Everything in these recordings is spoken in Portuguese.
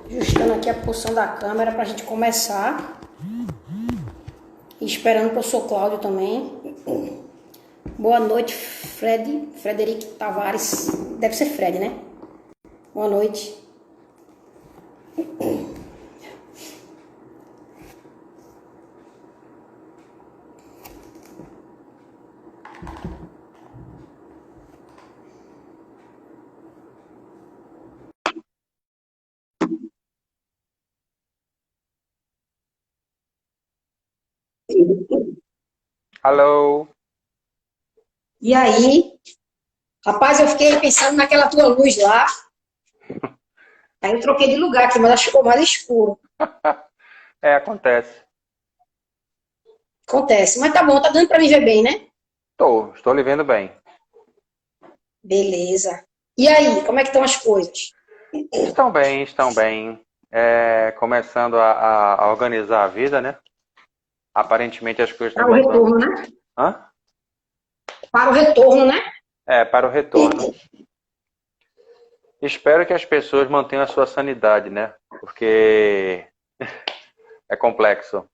Ajustando aqui a posição da câmera pra gente começar. E esperando o professor Cláudio também. Boa noite, Frederico Tavares. Deve ser Fred, né? Boa noite. Alô? E aí, rapaz, eu fiquei pensando naquela tua luz lá. Aí eu troquei de lugar aqui, mas acho que ficou mais escuro. É, acontece. Acontece. Mas tá bom, tá dando pra me ver bem, né? Estou lhe vendo bem. Beleza. E aí, como é que estão as coisas? Estão bem, estão bem. Começando a organizar a vida, né? Aparentemente as coisas estão Para o voltando. retorno, né? Hã? Para o retorno, né? Para o retorno. Espero que as pessoas mantenham a sua sanidade, né? Porque é complexo.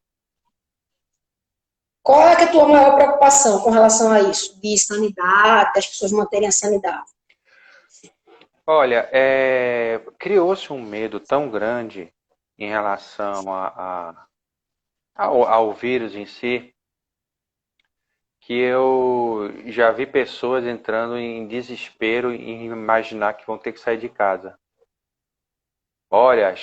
Qual é que é a tua maior preocupação com relação a isso? De sanidade, das pessoas manterem a sanidade? Olha, criou-se um medo tão grande em relação ao vírus em si, que eu já vi pessoas entrando em desespero em imaginar que vão ter que sair de casa. Olha,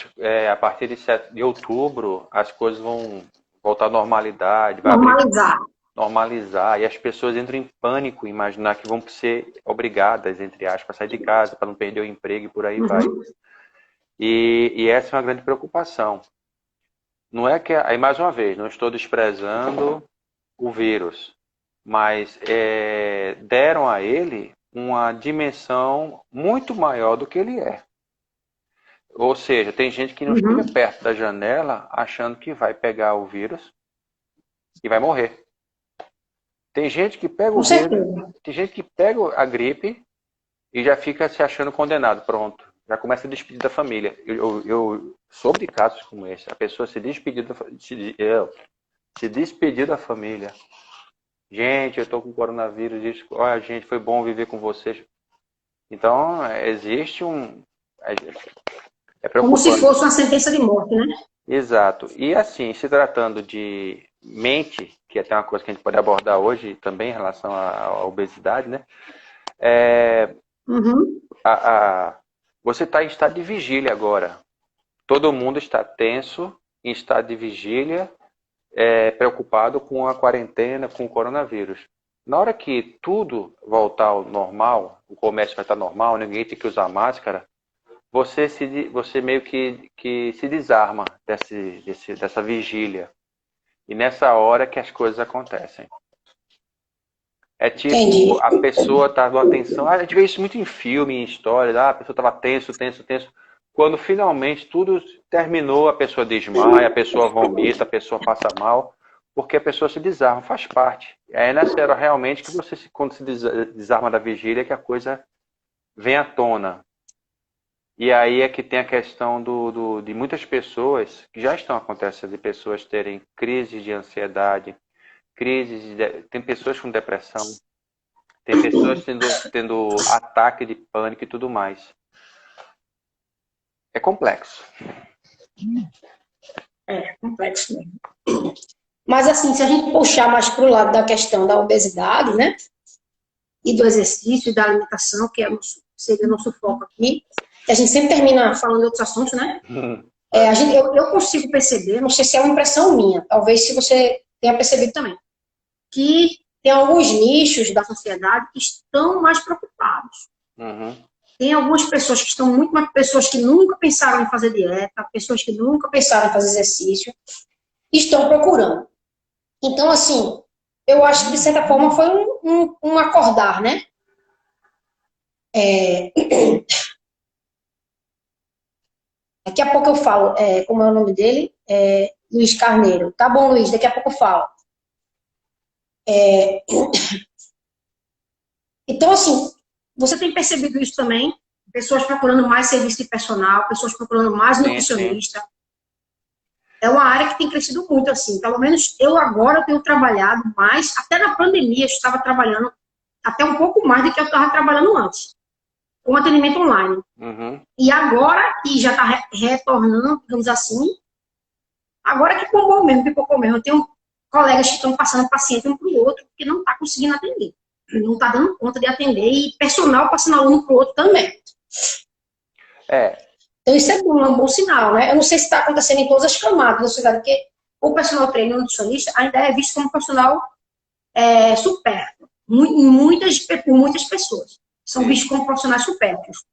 a partir de outubro as coisas vão voltar à normalidade, vai abrir, Normalizar. normalizar, e as pessoas entram em pânico em imaginar que vão ser obrigadas, entre aspas, a sair de casa para não perder o emprego e por aí vai. Uhum. E essa é uma grande preocupação. Não é que, aí mais uma vez, não estou desprezando o vírus, mas deram a ele uma dimensão muito maior do que ele é. Ou seja, tem gente que não chega Uhum. perto da janela achando que vai pegar o vírus e vai morrer. Tem gente que pega o Com vírus, certeza. tem gente que pega a gripe e já fica se achando condenado, pronto. Já começa a despedir da família. Eu soube de casos como esse. A pessoa se despediu da família. Gente, eu estou com coronavírus. Olha, gente, foi bom viver com vocês. Então, existe um. É, é Como se preocupante. fosse uma sentença de morte, né? Exato. E assim, se tratando de mente, que é até uma coisa que a gente pode abordar hoje também em relação à obesidade, né? É, Uhum. a, a, você está em estado de vigília agora. Todo mundo está tenso, em estado de vigília, preocupado com a quarentena, com o coronavírus. Na hora que tudo voltar ao normal, o comércio vai estar normal, ninguém tem que usar máscara, você meio que se desarma dessa vigília. E nessa hora que as coisas acontecem. É tipo, Entendi. a pessoa tá dando atenção. A gente vê isso muito em filme, em histórias. A pessoa estava tenso, tenso, tenso. Quando finalmente tudo terminou, a pessoa desmaia, a pessoa vomita, a pessoa passa mal, porque a pessoa se desarma, faz parte. É nessa hora realmente que você, quando se desarma da vigília, que a coisa vem à tona. E aí é que tem a questão de muitas pessoas, que já estão acontecendo, de pessoas terem crises de ansiedade, tem pessoas com depressão, tem pessoas tendo ataque de pânico e tudo mais. É complexo. É complexo mesmo. Mas assim, se a gente puxar mais para o lado da questão da obesidade, né? E do exercício e da alimentação, que seria o nosso foco aqui, que a gente sempre termina falando de outros assuntos, né? Eu consigo perceber, não sei se é uma impressão minha, talvez se você tenha percebido também, que tem alguns nichos da sociedade que estão mais preocupados. Uhum. Tem algumas pessoas que estão muito mais, pessoas que nunca pensaram em fazer dieta, pessoas que nunca pensaram em fazer exercício, estão procurando. Então, assim, eu acho que de certa forma foi um acordar, né? Daqui a pouco eu falo, como é o nome dele? Luiz Carneiro. Tá bom, Luiz, daqui a pouco eu falo. Então, assim, você tem percebido isso também? pessoas procurando mais serviço de personal, pessoas procurando mais Sim, sim. nutricionista. É uma área que tem crescido muito, assim. Pelo menos eu agora tenho trabalhado mais, até na pandemia eu estava trabalhando até um pouco mais do que eu estava trabalhando antes, com atendimento online. Uhum. E agora que já está retornando, digamos assim, agora que bombou mesmo, pipocou mesmo. Eu tenho colegas que estão passando paciente um para o outro, porque não está conseguindo atender. Não está dando conta de atender, e personal passando um para o outro também. É, Então, isso é um bom sinal, né? Eu não sei se está acontecendo em todas as camadas da sociedade, porque o personal trainer nutricionista ainda é visto como profissional supérfluo, por muitas pessoas. São sim. vistos como profissionais supérfluos.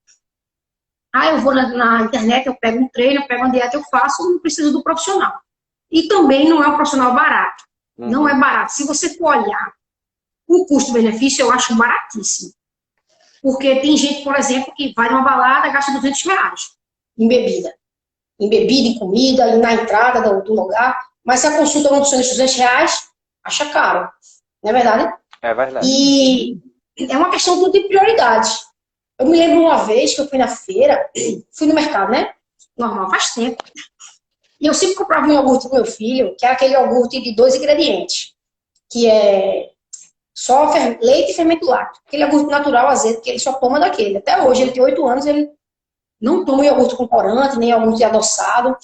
Eu vou na internet, eu pego um treino, eu pego uma dieta, eu faço, não preciso do profissional. E também não é um profissional barato. Uhum. Não é barato. Se você for olhar o custo-benefício, eu acho baratíssimo. Porque tem gente, por exemplo, que vai numa balada e gasta R$ 200 em bebida. Em bebida, em comida, e na entrada do lugar. Mas se a consulta não custa R$ 200, acha caro. Não é verdade? É verdade. E é uma questão tudo de prioridades. Eu me lembro uma vez que eu fui na feira, fui no mercado, né? Normal, faz tempo. E eu sempre comprava um iogurte pro meu filho, que era aquele iogurte de 2 ingredientes, que é só leite e fermento lácteo. Aquele iogurte natural, azedo, que ele só toma daquele. Até hoje, ele tem 8 anos, ele não toma iogurte com corante, nem iogurte adoçado.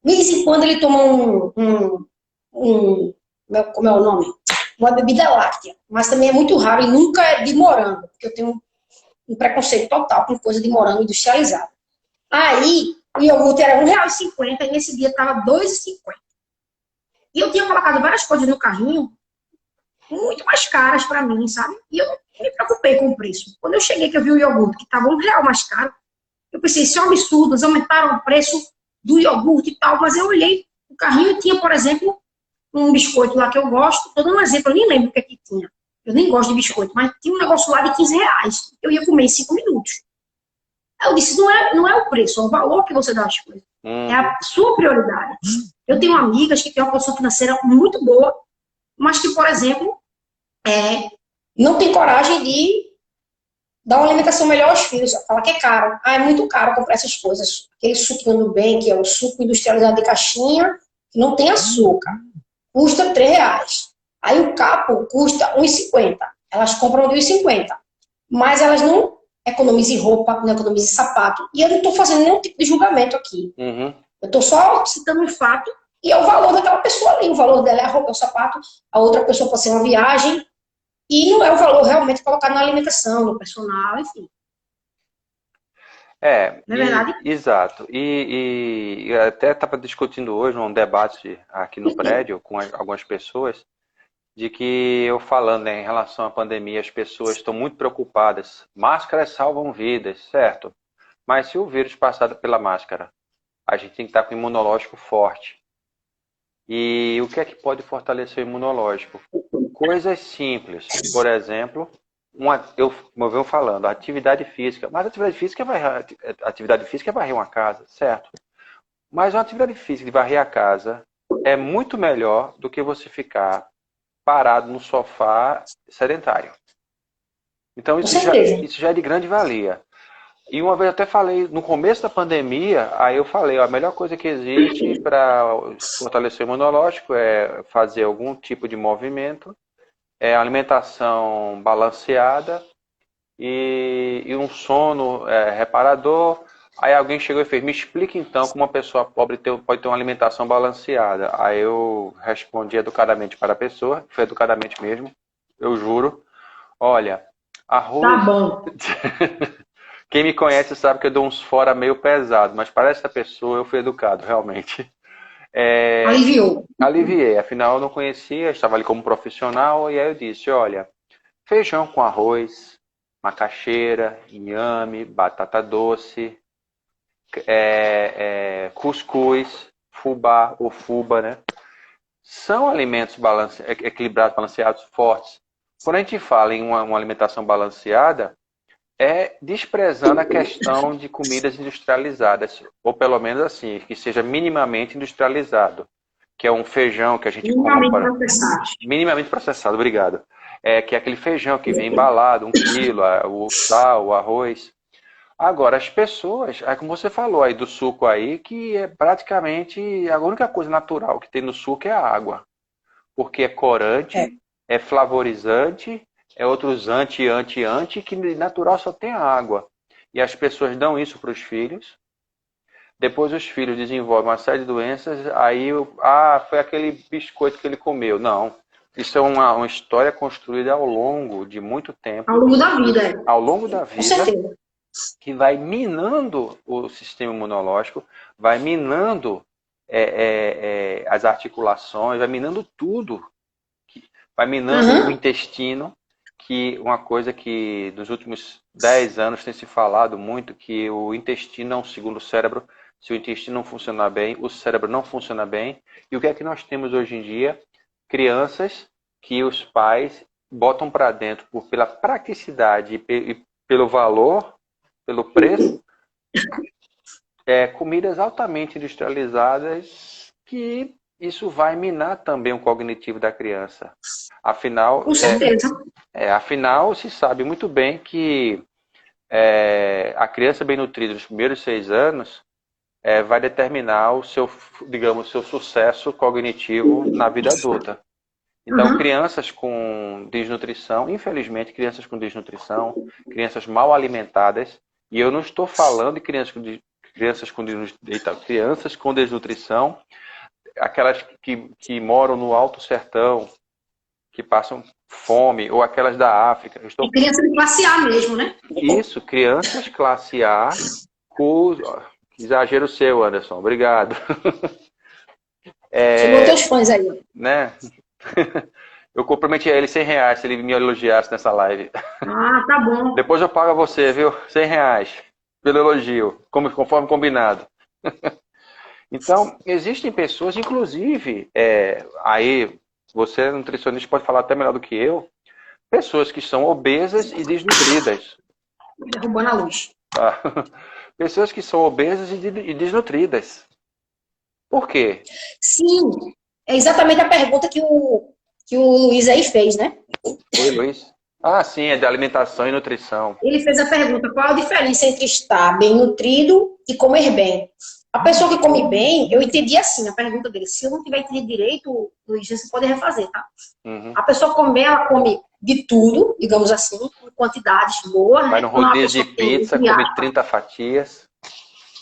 De vez em quando ele toma como é o nome? Uma bebida láctea. Mas também é muito raro e nunca é de morango, porque eu tenho um preconceito total com coisa de morango industrializado. Aí, o iogurte era R$ 1,50 e nesse dia estava R$ 2,50. E eu tinha colocado várias coisas no carrinho muito mais caras para mim, sabe? E eu não me preocupei com o preço. Quando eu cheguei que eu vi o iogurte, que estava R$ 1 mais caro, eu pensei, isso é um absurdo, eles aumentaram o preço do iogurte e tal, mas eu olhei o carrinho e tinha, por exemplo, um biscoito lá que eu gosto, estou dando um exemplo, eu nem lembro o que é que tinha. Eu nem gosto de biscoito, mas tinha um negócio lá de R$ 15. Eu ia comer em 5 minutos. Eu disse, não é o preço, é o valor que você dá às coisas. É a sua prioridade. Eu tenho amigas que têm uma condição financeira muito boa, mas que, por exemplo, não tem coragem de dar uma alimentação melhor aos filhos. Fala que é caro. É muito caro comprar essas coisas. Aquele suquinho do bem, que é o suco industrializado de caixinha, que não tem açúcar. Custa R$ 3. Aí o capo custa R$ 1,50. Elas compram de R$ 1,50. Mas elas não economizam roupa, não economizam sapato. E eu não estou fazendo nenhum tipo de julgamento aqui. Uhum. Eu estou só citando um fato e é o valor daquela pessoa ali. O valor dela é a roupa, é o sapato. A outra pessoa pode ser uma viagem. E não é o valor realmente colocado na alimentação, no personal, enfim. Não é verdade? Exato. E eu até estava discutindo hoje um debate aqui no prédio com algumas pessoas, de que eu falando, né, em relação à pandemia, as pessoas estão muito preocupadas. Máscaras salvam vidas, certo? Mas se o vírus passar pela máscara, a gente tem que estar com o imunológico forte. E o que é que pode fortalecer o imunológico? Coisas simples. Por exemplo, como eu venho falando, atividade física. Mas atividade física é varrer uma casa, certo? Mas uma atividade física de varrer a casa é muito melhor do que você ficar parado no sofá sedentário. Então isso já é de grande valia. E uma vez eu até falei, no começo da pandemia, aí eu falei, a melhor coisa que existe para fortalecer o imunológico é fazer algum tipo de movimento, alimentação balanceada e um sono reparador. Aí alguém chegou e fez, me explica então como uma pessoa pobre pode ter uma alimentação balanceada. Aí eu respondi educadamente para a pessoa, foi educadamente mesmo, eu juro. Olha, arroz... Tá bom. Quem me conhece sabe que eu dou uns fora meio pesado, mas para essa pessoa eu fui educado, realmente. Aliviou. Aliviei, afinal eu não conhecia, estava ali como profissional, e aí eu disse, olha, feijão com arroz, macaxeira, inhame, batata doce, cuscuz, fubá ou fuba, né? São alimentos equilibrados, balanceados, fortes. Quando a gente fala em uma alimentação balanceada, é desprezando a questão de comidas industrializadas, ou pelo menos assim, que seja minimamente industrializado, que é um feijão que a gente compra... Minimamente processado, obrigado. Que é aquele feijão que vem embalado, 1 quilo, o sal, o arroz. Agora, as pessoas, é como você falou aí do suco aí, que é praticamente a única coisa natural que tem no suco é a água. Porque é É. corante, é flavorizante, é outros que natural só tem a água. E as pessoas dão isso para os filhos. Depois os filhos desenvolvem uma série de doenças, aí, foi aquele biscoito que ele comeu. Não. Isso é uma história construída ao longo de muito Ao tempo, longo da vida, é. ao longo da Com vida, certeza. que vai minando o sistema imunológico, vai minando as articulações, vai minando tudo, vai minando o Uhum. intestino, que uma coisa que nos últimos 10 anos tem se falado muito, que o intestino é um segundo cérebro. Se o intestino não funcionar bem, o cérebro não funciona bem. E o que é que nós temos hoje em dia? Crianças que os pais botam para dentro pela praticidade e pelo valor, pelo preço, comidas altamente industrializadas, que isso vai minar também o cognitivo da criança. Afinal, Com certeza. afinal se sabe muito bem que a criança bem nutrida nos primeiros 6 anos vai determinar o seu, digamos, seu sucesso cognitivo na vida adulta. Então, Uhum. crianças com desnutrição, infelizmente, crianças com desnutrição, crianças mal alimentadas, e eu não estou falando de crianças com desnutrição, aquelas que moram no Alto Sertão, que passam fome, ou aquelas da África. É criança de classe A mesmo, né? Isso, crianças classe A, exagero seu, Anderson, obrigado. Chegou teus fãs aí, ó. Né? Eu comprometi a ele R$100 se ele me elogiasse nessa live. Ah, tá bom. Depois eu pago a você, viu? R$100 pelo elogio, conforme combinado. Então, existem pessoas, inclusive, aí você, nutricionista, pode falar até melhor do que eu, pessoas que são obesas e desnutridas. Derrubando a luz. Tá? Pessoas que são obesas e desnutridas. Por quê? Sim, é exatamente a pergunta que o Luiz aí fez, né? Oi, Luiz. Ah, sim, é de alimentação e nutrição. Ele fez a pergunta: qual a diferença entre estar bem nutrido e comer bem? A pessoa que come bem, eu entendi assim a pergunta dele. Se eu não tiver entendido direito, Luiz, você pode refazer, tá? Uhum. A pessoa comer, ela come de tudo, digamos assim, em quantidades boas. Vai né? no rodízio de pizza, come 30 fatias.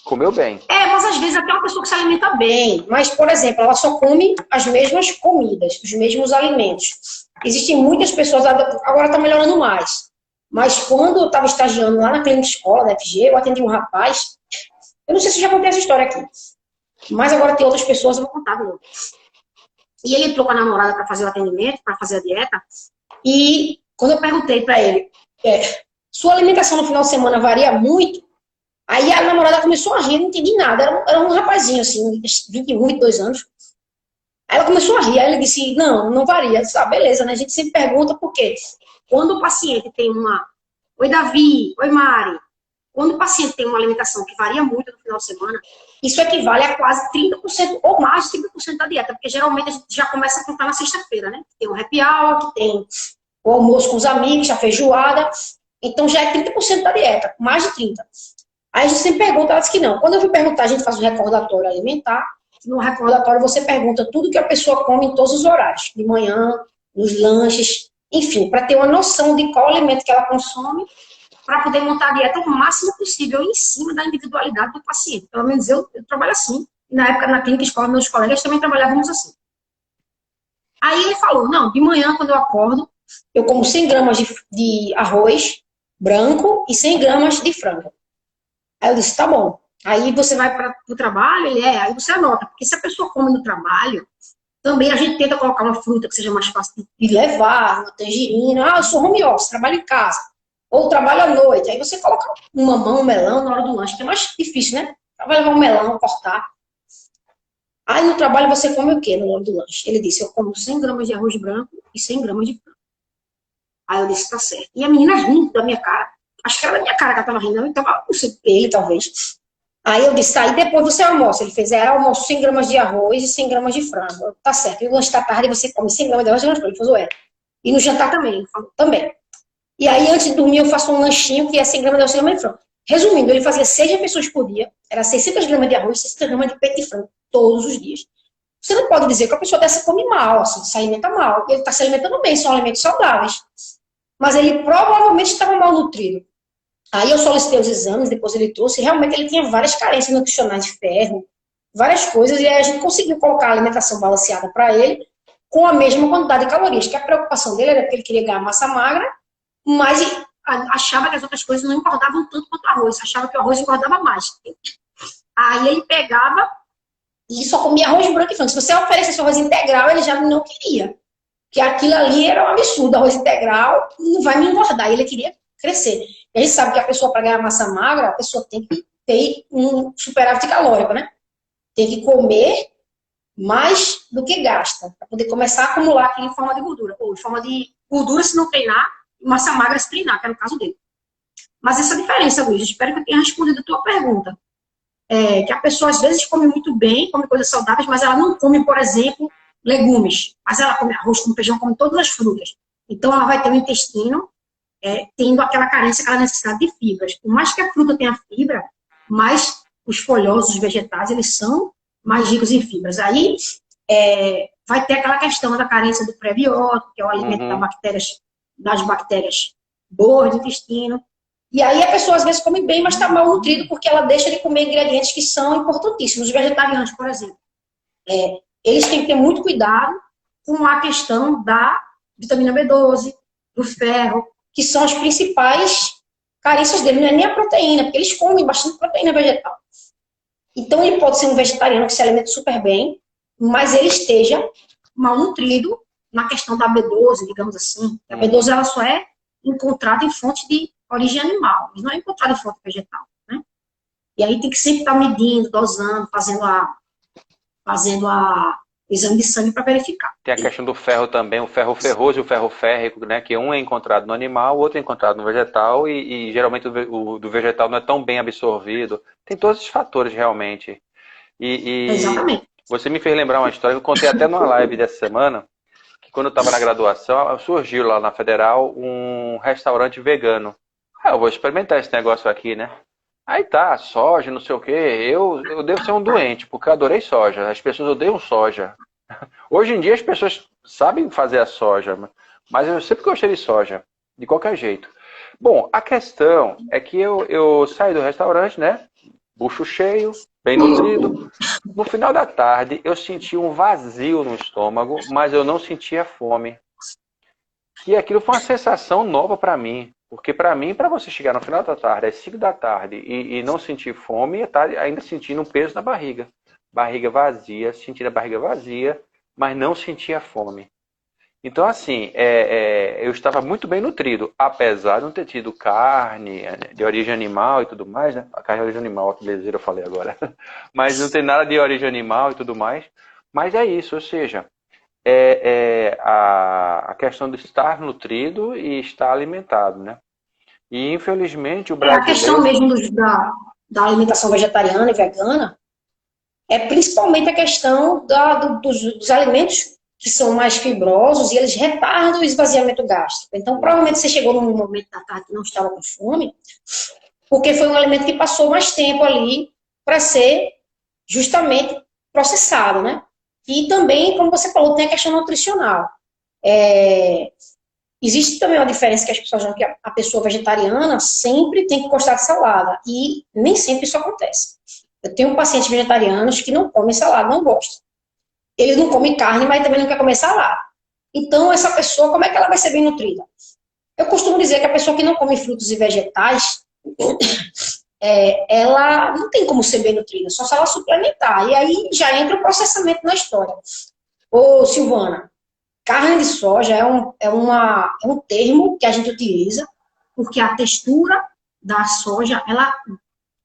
Comeu bem. Mas às vezes até uma pessoa que se alimenta bem. Mas, por exemplo, ela só come as mesmas comidas, os mesmos alimentos. Existem muitas pessoas, agora está melhorando mais. Mas quando eu estava estagiando lá na clínica escola, da FG, eu atendi um rapaz. Eu não sei se eu já contei essa história aqui. Mas agora tem outras pessoas, eu vou contar de novo. E ele entrou com a namorada para fazer o atendimento, para fazer a dieta. E quando eu perguntei para ele, sua alimentação no final de semana varia muito? Aí a namorada começou a rir, eu não entendi nada. Era um rapazinho, assim, 21, 22 anos. Aí ela começou a rir, aí ele disse, não varia. Eu disse, beleza, né? A gente sempre pergunta por quê. Quando o paciente tem uma... Oi, Davi. Oi, Mari. Quando o paciente tem uma alimentação que varia muito no final de semana, isso equivale a quase 30% ou mais de 30% da dieta, porque geralmente a gente já começa a contar na sexta-feira, né? Tem um happy hour, que tem o almoço com os amigos, a feijoada. Então já é 30% da dieta, mais de 30%. Aí a gente sempre pergunta, ela disse que não. Quando eu fui perguntar, a gente faz um recordatório alimentar. No recordatório você pergunta tudo que a pessoa come em todos os horários. De manhã, nos lanches, enfim, para ter uma noção de qual alimento que ela consome, para poder montar a dieta o máximo possível em cima da individualidade do paciente. Pelo menos eu trabalho assim. E na época, na clínica escola, meus colegas também trabalhávamos assim. Aí ele falou, não, de manhã, quando eu acordo, eu como 100 gramas de arroz branco e 100 gramas de frango. Aí eu disse, tá bom. Aí você vai para o trabalho, aí você anota. Porque se a pessoa come no trabalho, também a gente tenta colocar uma fruta que seja mais fácil de levar, uma tangerina. Eu sou home office, trabalho em casa. Ou trabalho à noite. Aí você coloca um mamão, um melão na hora do lanche, que é mais difícil, né? Vai levar um melão, cortar. Aí no trabalho você come o quê na hora do lanche? Ele disse, eu como 100 gramas de arroz branco e 100 gramas de frango. Aí eu disse, tá certo. E a menina rindo da minha cara. Acho que era da minha cara que ela tava rindo. Então, não sei, ele talvez. Aí eu disse, aí depois você almoça. Ele fez, era almoço 100 gramas de arroz e 100 gramas de frango. Eu, tá certo. E o lanche da tarde você come 100 gramas de arroz e 100 gramas de frango. Ele falou, E no jantar também. Ele falou, também. E aí antes de dormir eu faço um lanchinho que é 100 gramas de arroz e 100 gramas de frango. Resumindo, ele fazia 6 refeições por dia, era 600 gramas de arroz, 600 gramas de peito de frango, todos os dias. Você não pode dizer que a pessoa dessa come mal, assim, se alimenta mal. Ele está se alimentando bem, são alimentos saudáveis. Mas ele provavelmente estava mal nutrido. Aí eu solicitei os exames, depois ele trouxe, e realmente ele tinha várias carências nutricionais de ferro, várias coisas, e aí a gente conseguiu colocar a alimentação balanceada para ele, com a mesma quantidade de calorias, que a preocupação dele era que ele queria ganhar massa magra, mas achava que as outras coisas não engordavam tanto quanto o arroz, achava que o arroz engordava mais. Aí ele pegava e só comia arroz branco e frango. Se você oferecesse arroz integral, ele já não queria. Porque aquilo ali era um absurdo. Arroz integral não vai me engordar. Ele queria crescer. E a gente sabe que a pessoa, para ganhar massa magra, a pessoa tem que ter um superávit calórico, né? Tem que comer mais do que gasta, para poder começar a acumular aqui em forma de gordura. Ou em forma de gordura se não treinar, e massa magra se treinar, que era o caso dele. Mas essa diferença, Luiz, espero que eu tenha respondido a tua pergunta. Que a pessoa às vezes come muito bem, come coisas saudáveis, mas ela não come, por exemplo, legumes. Mas ela come arroz, come feijão, come todas as frutas. Então ela vai ter o intestino tendo aquela carência, aquela necessidade de fibras. Por mais que a fruta tenha fibra, mais os folhosos, os vegetais, eles são mais ricos em fibras. Aí vai ter aquela questão da carência do prebiótico, que é o alimento das bactérias boas do intestino. E aí a pessoa às vezes come bem, mas está mal nutrido porque ela deixa de comer ingredientes que são importantíssimos. Os vegetarianos, por exemplo, eles têm que ter muito cuidado com a questão da vitamina B12, do ferro, que são as principais carências dele. Não é nem a proteína, porque eles comem bastante proteína vegetal. Então ele pode ser um vegetariano que se alimenta super bem, mas ele esteja mal nutrido na questão da B12, digamos assim. A B12 ela só é encontrada em fonte de origem animal, mas não é encontrada em fonte vegetal, né? E aí tem que sempre estar medindo, dosando, fazendo o exame de sangue para verificar. Tem a questão do ferro também, o ferro ferroso e o ferro férrico, né? Que um é encontrado no animal, o outro é encontrado no vegetal e geralmente o do vegetal não é tão bem absorvido. Tem todos esses fatores realmente. Exatamente. Você me fez lembrar uma história que eu contei até numa live dessa semana, que quando eu estava na graduação, surgiu lá na Federal um restaurante vegano. Eu vou experimentar esse negócio aqui, né? Aí tá, soja, não sei o quê. Eu devo ser um doente, porque eu adorei soja. As pessoas odeiam soja. Hoje em dia as pessoas sabem fazer a soja, mas eu sempre gostei de soja, de qualquer jeito. Bom, a questão é que eu saí do restaurante, né? Bucho cheio, bem nutrido. No final da tarde eu senti um vazio no estômago, mas eu não sentia fome. E aquilo foi uma sensação nova para mim. Porque para mim, para você chegar no final da tarde, às 5 da tarde, e não sentir fome, tá ainda sentindo um peso na barriga. Barriga vazia, sentindo a barriga vazia, mas não sentia fome. Então, assim, eu estava muito bem nutrido, apesar de não ter tido carne de origem animal e tudo mais, né? A carne de origem animal, que beleza eu falei agora. Mas não tem nada de origem animal e tudo mais. Mas é isso, ou seja, a questão de estar nutrido e estar alimentado, né? E infelizmente o brasileiro... A questão mesmo da alimentação vegetariana e vegana é principalmente a questão dos alimentos que são mais fibrosos e eles retardam o esvaziamento gástrico. Então, provavelmente você chegou num momento da tarde que não estava com fome, porque foi um alimento que passou mais tempo ali para ser justamente processado, né? E também, como você falou, tem a questão nutricional. Existe também uma diferença que as pessoas acham que a pessoa vegetariana sempre tem que gostar de salada. E nem sempre isso acontece. Eu tenho pacientes vegetarianos que não comem salada, não gostam. Ele não come carne, mas também não quer comer salada. Então, essa pessoa, como é que ela vai ser bem nutrida? Eu costumo dizer que a pessoa que não come frutos e vegetais, ela não tem como ser bem nutrida, só se ela suplementar. E aí já entra o processamento na história. Ô, Silvana, carne de soja é um termo que a gente utiliza porque a textura da soja, ela,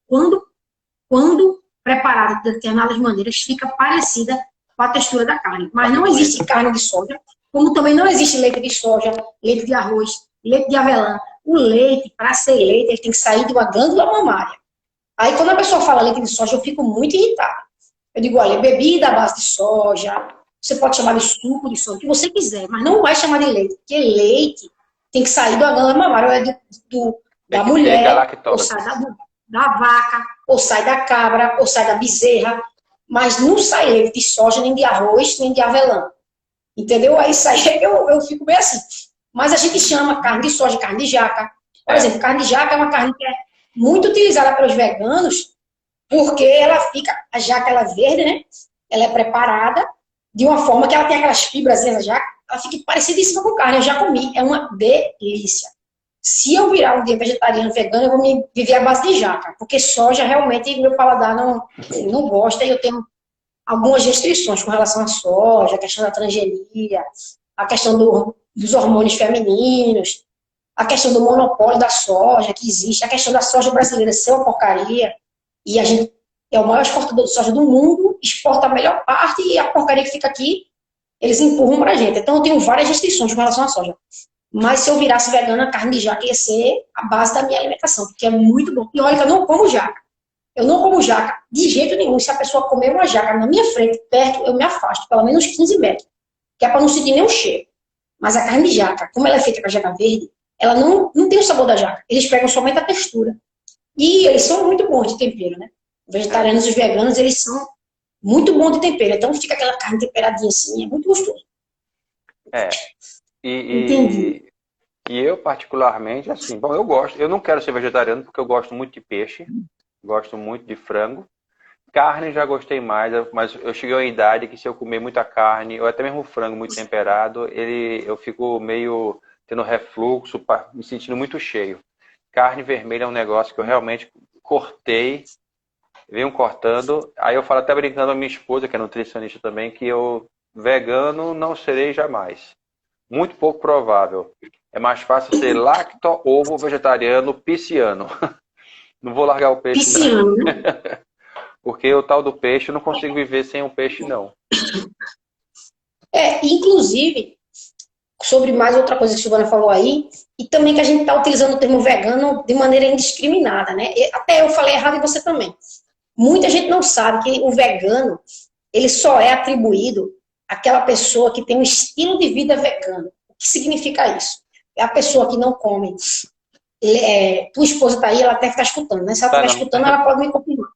quando preparada de determinadas maneiras, fica parecida com a textura da carne. Mas não existe carne de soja, como também não existe leite de soja, leite de arroz, leite de avelã. O leite, para ser leite, ele tem que sair de uma glândula mamária. Aí, quando a pessoa fala leite de soja, eu fico muito irritada. Eu digo, olha, bebida à base de soja, você pode chamar de suco de soja, o que você quiser, mas não vai chamar de leite, porque leite tem que sair da glândula mamária, ou da mulher, ou sai da da vaca, ou sai da cabra, ou sai da bezerra, mas não sai leite de soja, nem de arroz, nem de avelã. Entendeu? Aí sai, eu fico bem assim. Mas a gente chama carne de soja, carne de jaca. Por exemplo, carne de jaca é uma carne que é muito utilizada pelos veganos, porque ela fica, a jaca ela é verde, né? Ela é preparada de uma forma que ela tem aquelas fibras da jaca, ela fica parecidíssima com carne. Eu já comi, é uma delícia. Se eu virar um dia vegetariano, vegano, eu vou me viver à base de jaca, porque soja realmente meu paladar não gosta e eu tenho algumas restrições com relação à soja, a questão da transgenia, a questão dos hormônios femininos, a questão do monopólio da soja que existe, a questão da soja brasileira ser uma porcaria, e a gente é o maior exportador de soja do mundo, exporta a melhor parte e a porcaria que fica aqui, eles empurram pra gente. Então eu tenho várias restrições com relação à soja. Mas se eu virasse vegana, a carne de jaca ia ser a base da minha alimentação, porque é muito bom. E olha que eu não como jaca. Eu não como jaca de jeito nenhum. Se a pessoa comer uma jaca na minha frente, perto, eu me afasto, pelo menos 15 metros, que é para não sentir nenhum cheiro. Mas a carne de jaca, como ela é feita com a jaca verde, ela não tem o sabor da jaca. Eles pegam somente a textura. E eles são muito bons de tempero, né? Os vegetarianos e os veganos, eles são muito bons de tempero. Então fica aquela carne temperadinha assim, é muito gostoso. É. Entendi. E eu, particularmente, assim, bom, eu não quero ser vegetariano porque eu gosto muito de peixe, gosto muito de frango. Carne já gostei mais, mas eu cheguei a uma idade que se eu comer muita carne, ou até mesmo frango muito temperado, eu fico meio tendo refluxo, me sentindo muito cheio. Carne vermelha é um negócio que eu realmente cortei, venho cortando. Aí eu falo até brincando a minha esposa, que é nutricionista também, que eu vegano não serei jamais. Muito pouco provável. É mais fácil ser lacto, ovo, vegetariano, pisciano. Não vou largar o peixe, Pisciano, não. né? Porque o tal do peixe, eu não consigo viver sem um peixe, não. Inclusive, sobre mais outra coisa que a Silvana falou aí, e também que a gente está utilizando o termo vegano de maneira indiscriminada, né? Até eu falei errado e você também. Muita gente não sabe que o vegano, ele só é atribuído àquela pessoa que tem um estilo de vida vegano. O que significa isso? É a pessoa que não come. Tua esposa está aí, ela deve estar escutando, né? Se ela estiver escutando, ela pode me confirmar.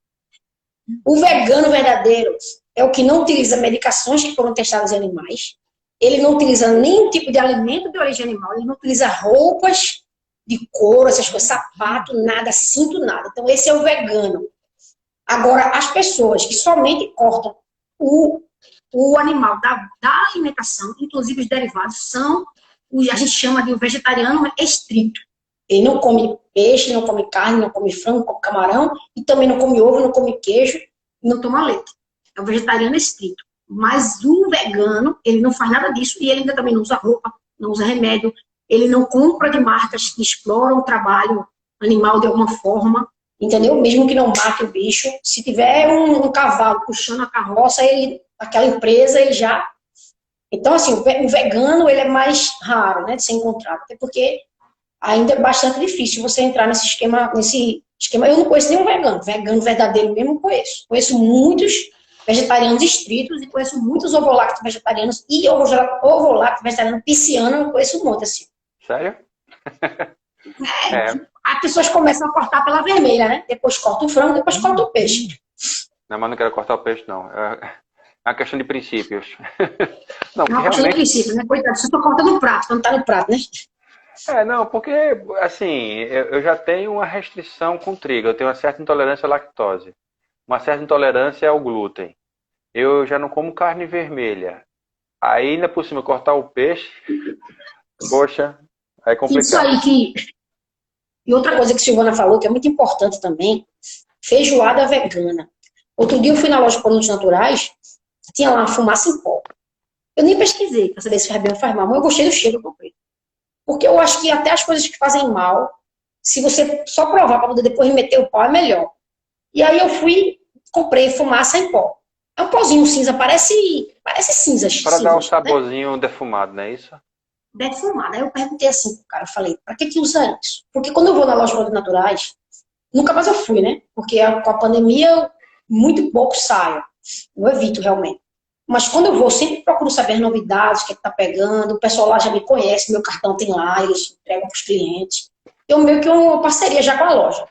O vegano verdadeiro é o que não utiliza medicações que foram testadas em animais, ele não utiliza nenhum tipo de alimento de origem animal, ele não utiliza roupas de couro, essas coisas, sapato, nada, cinto, nada. Então, esse é o vegano. Agora, as pessoas que somente cortam o animal da alimentação, inclusive os derivados, a gente chama de um vegetariano estrito. Ele não come peixe, não come carne, não come frango, não come camarão, e também não come ovo, não come queijo, e não toma leite. É um vegetariano estrito. Mas o vegano, ele não faz nada disso, e ele ainda também não usa roupa, não usa remédio, ele não compra de marcas que exploram o trabalho animal de alguma forma, entendeu? Mesmo que não mate o bicho. Se tiver um cavalo puxando a carroça, aquela empresa, ele já... Então, assim, o vegano, ele é mais raro, né, de ser encontrado, até porque ainda é bastante difícil você entrar nesse esquema. Eu não conheço nenhum vegano verdadeiro mesmo não conheço. Conheço muitos vegetarianos estritos e conheço muitos ovolactos vegetarianos e ovolacto vegetariano pisciano, eu conheço um monte, assim. Sério? As pessoas começam a cortar pela vermelha, né? Depois corta o frango, depois corta o peixe. Não, mas não quero cortar o peixe, não. É uma questão de princípios. Não, é uma questão de princípio, né? Coitado, você só corta no prato, quando tá no prato, né? Não, porque, assim, eu já tenho uma restrição com trigo, eu tenho uma certa intolerância à lactose, uma certa intolerância ao glúten. Eu já não como carne vermelha. Aí, ainda por cima, cortar o peixe, poxa, é complicado. Isso aí que... E outra coisa que a Silvana falou, que é muito importante também, feijoada vegana. Outro dia eu fui na loja de produtos naturais, tinha lá uma fumaça em pó. Eu nem pesquisei para saber se faz bem ou faz mal, mas eu gostei do cheiro, eu comprei. Porque eu acho que até as coisas que fazem mal, se você só provar para poder depois meter o pau, é melhor. E aí eu fui, comprei fumaça em pó. É um pozinho cinza, parece cinzas. Para dar um saborzinho, né? Defumado, não é isso? Defumado. Aí eu perguntei assim pro cara, eu falei, para que usa isso? Porque quando eu vou na loja de produtos naturais, nunca mais eu fui, né? Porque com a pandemia eu muito pouco saio. Eu evito realmente. Mas quando eu vou, sempre procuro saber as novidades, o que está pegando. O pessoal lá já me conhece, meu cartão tem lá, eles entregam para os clientes. Eu meio que uma parceria já com a loja.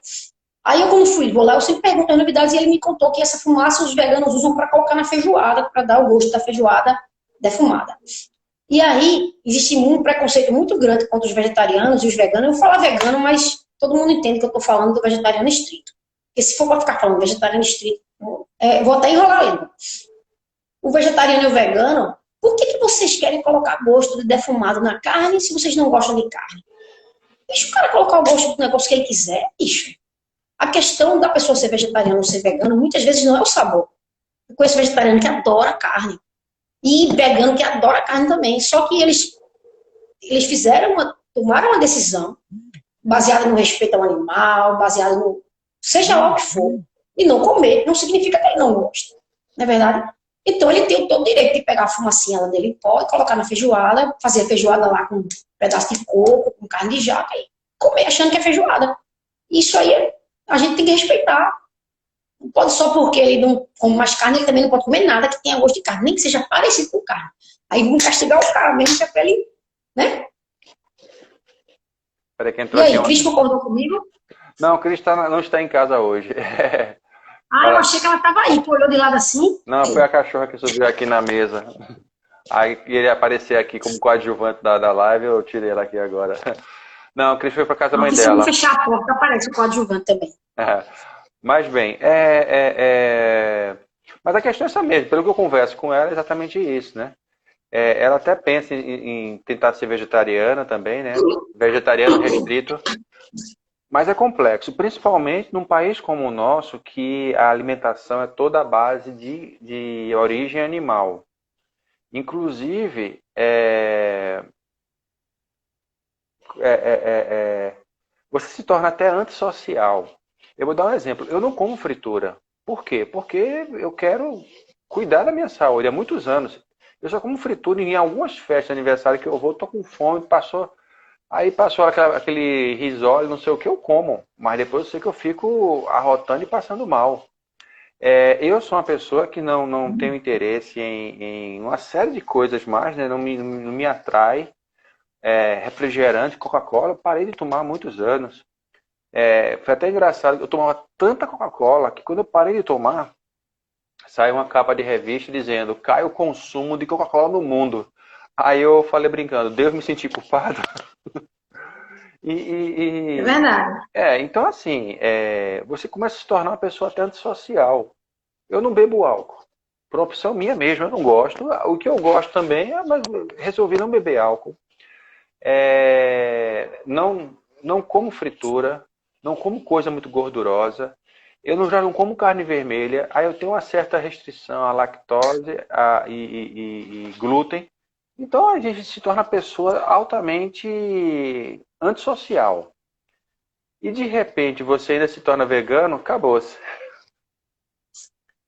Aí eu, quando vou lá, eu sempre pergunto as novidades, e ele me contou que essa fumaça os veganos usam para colocar na feijoada, para dar o gosto da feijoada defumada. E aí, existe um preconceito muito grande contra os vegetarianos e os veganos. Eu vou falar vegano, mas todo mundo entende que eu estou falando do vegetariano estrito. Porque se for para ficar falando vegetariano estrito, vou até enrolar a língua. O vegetariano e o vegano, por que vocês querem colocar gosto de defumado na carne se vocês não gostam de carne? Deixa o cara colocar o gosto do negócio que ele quiser, bicho. A questão da pessoa ser vegetariana ou ser vegano, muitas vezes não é o sabor. Eu conheço vegetariano que adora carne. E vegano que adora carne também. Só que eles tomaram uma decisão baseada no respeito ao animal, baseada no seja lá o que for. E não comer não significa que ele não gosta. Não é verdade? Então ele tem todo o direito de pegar a fumacinha dele em pó e colocar na feijoada, fazer a feijoada lá com um pedaço de coco, com carne de jaca e comer achando que é feijoada. Isso aí a gente tem que respeitar. Não pode só porque ele não come mais carne, ele também não pode comer nada que tenha gosto de carne, nem que seja parecido com carne. Aí vamos castigar o cara mesmo, que é pra ele, né? Peraí, que entrou E aí, aqui Cris concordou comigo? Não, o Cris não está em casa hoje. Eu achei que ela estava aí, tu olhou de lado assim. Não, foi a cachorra que subiu aqui na mesa. Aí ele aparecer aqui como coadjuvante da live, eu tirei ela aqui agora. Não, o Cris foi para casa da mãe dela. Se não fechar a porta, aparece o coadjuvante também. Mas bem, mas a questão é essa mesmo. Pelo que eu converso com ela, é exatamente isso, né? Ela até pensa em tentar ser vegetariana também, né? Vegetariano restrito. Mas é complexo, principalmente num país como o nosso, que a alimentação é toda a base de origem animal. Inclusive, você se torna até antissocial. Eu vou dar um exemplo. Eu não como fritura. Por quê? Porque eu quero cuidar da minha saúde. Há muitos anos. Eu só como fritura em algumas festas de aniversário que eu vou, tô com fome, aí passou aquele risole, não sei o que eu como. Mas depois eu sei que eu fico arrotando e passando mal. Eu sou uma pessoa que não tenho interesse em uma série de coisas mais, né? Não me atrai. Refrigerante, Coca-Cola, eu parei de tomar há muitos anos. Foi até engraçado, eu tomava tanta Coca-Cola que quando eu parei de tomar, saiu uma capa de revista dizendo: cai o consumo de Coca-Cola no mundo. Aí eu falei brincando, devo me sentir culpado? É verdade. Então assim, você começa a se tornar uma pessoa até antissocial. Eu não bebo álcool. Por opção minha mesmo, eu não gosto. O que eu gosto também mas resolvi não beber álcool. Não como fritura, não como coisa muito gordurosa. Eu já não como carne vermelha. Aí eu tenho uma certa restrição à lactose e glúten. Então a gente se torna pessoa altamente antissocial. E de repente você ainda se torna vegano, acabou-se.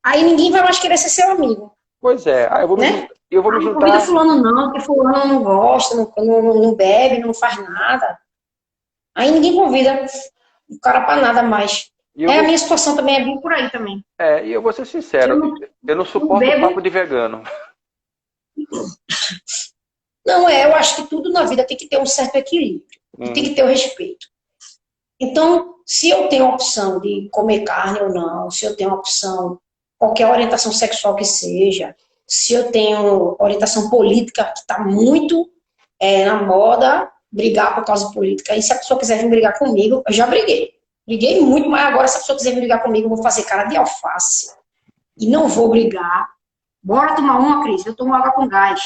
Aí ninguém vai mais querer ser seu amigo. Pois é, eu vou me Não juntar. convida fulano não, porque fulano não gosta, não bebe, não faz nada. Aí ninguém convida o cara pra nada mais. A minha situação também é bem por aí também. E eu vou ser sincero, eu não suporto o papo de vegano. Não, eu acho que tudo na vida tem que ter um certo equilíbrio. E tem que ter o respeito. Então, se eu tenho a opção de comer carne ou não, se eu tenho a opção, qualquer orientação sexual que seja, se eu tenho orientação política, que está muito na moda, brigar por causa política, e se a pessoa quiser vir brigar comigo, eu já briguei. Briguei muito, mas agora se a pessoa quiser vir brigar comigo, eu vou fazer cara de alface. E não vou brigar. Bora tomar uma, Cris, eu tomo água com gás.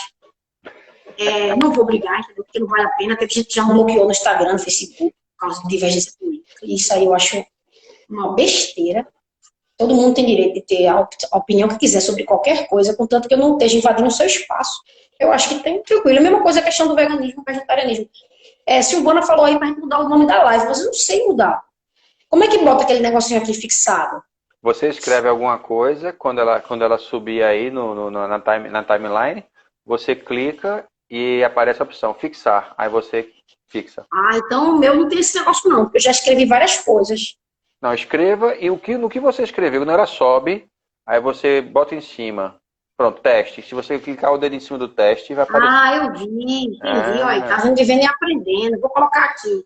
Não vou brigar, entendeu? Porque não vale a pena. Teve gente que já me bloqueou no Instagram, no Facebook, por causa de divergência política. Isso aí eu acho uma besteira. Todo mundo tem direito de ter a opinião que quiser sobre qualquer coisa, contanto que eu não esteja invadindo o seu espaço. Eu acho que tem tranquilo. A mesma coisa a questão do veganismo e vegetarianismo. Silvana falou aí para gente mudar o nome da live, mas eu não sei mudar. Como é que bota aquele negocinho aqui fixado? Você escreve alguma coisa, quando ela subir aí na timeline, você clica e aparece a opção fixar. Aí você fixa. Então o meu não tem esse negócio não, porque eu já escrevi várias coisas. Não, escreva e no que você escreveu, quando ela sobe, aí você bota em cima. Pronto, teste. Se você clicar o dedo em cima do teste, vai aparecer. Eu vi, entendi. Olha, tá vivendo e aprendendo. Vou colocar aqui.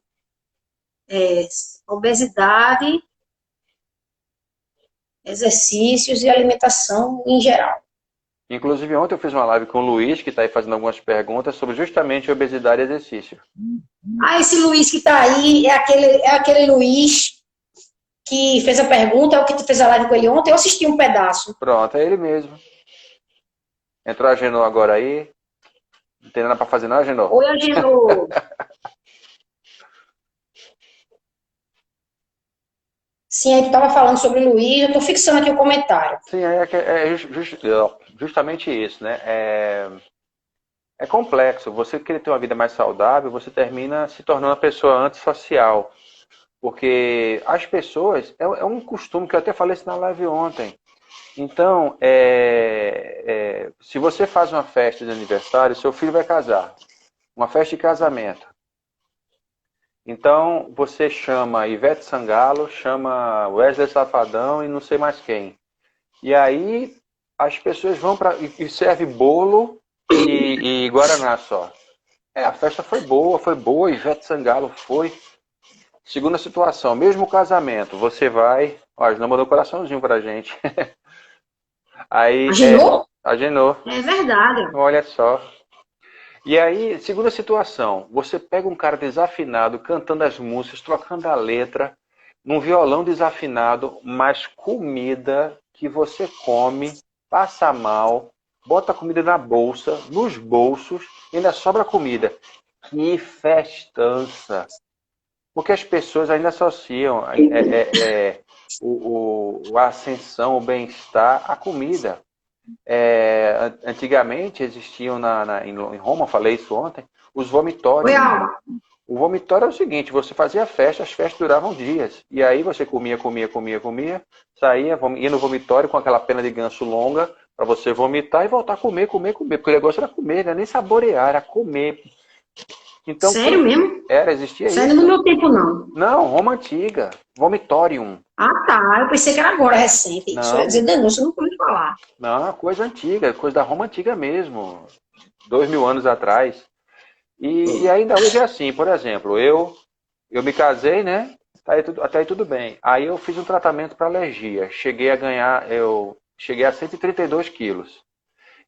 Obesidade exercícios e alimentação em geral. Inclusive, ontem eu fiz uma live com o Luiz, que está aí fazendo algumas perguntas sobre justamente obesidade e exercício. Ah, esse Luiz que está aí é aquele Luiz que fez a pergunta, é o que tu fez a live com ele ontem. Eu assisti um pedaço. Pronto, é ele mesmo. Entrou a Genô agora aí. Não tem nada para fazer não, Genô? Oi, Agenor. Sim, aí tu estava falando sobre o Luiz, eu estou fixando aqui o comentário. Sim, justamente isso, né? É complexo. Você querer ter uma vida mais saudável, você termina se tornando uma pessoa antissocial. Porque as pessoas, é um costume que eu até falei isso na live ontem. Então, se você faz uma festa de aniversário, seu filho vai casar. Uma festa de casamento. Então, você chama Ivete Sangalo, chama Wesley Safadão e não sei mais quem. E aí, as pessoas vão para e serve bolo e Guaraná só. A festa foi boa, Ivete Sangalo foi. Segunda situação, mesmo casamento, você vai... Ó, não mandou coraçãozinho pra gente. Aí, Agenor? agenou. É verdade. Olha só. E aí, segunda situação, você pega um cara desafinado, cantando as músicas, trocando a letra, num violão desafinado, mas comida que você come, passa mal, bota a comida na bolsa, nos bolsos, e ainda sobra comida. Que festança! Porque as pessoas ainda associam a ascensão, o bem-estar à comida. Antigamente existiam em Roma, falei isso ontem, os vomitórios. Oi, Alba. O vomitório é o seguinte, você fazia festa, as festas duravam dias. E aí você comia, saía, ia no vomitório com aquela pena de ganso longa, para você vomitar e voltar a comer. Porque o negócio era comer, não era nem saborear, era comer. Então, Sério mesmo? existia isso. Sério no meu tempo, não. Não, Roma antiga, vomitorium. Ah, tá. Eu pensei que era agora, recente. Isso Não. ia dizer denúncia, eu não ouvi falar. Não, coisa antiga, coisa da Roma antiga mesmo, 2000 anos atrás. E ainda hoje é assim, por exemplo, eu me casei, né? Até aí tudo bem. Aí eu fiz um tratamento para alergia. Eu cheguei a 132 quilos.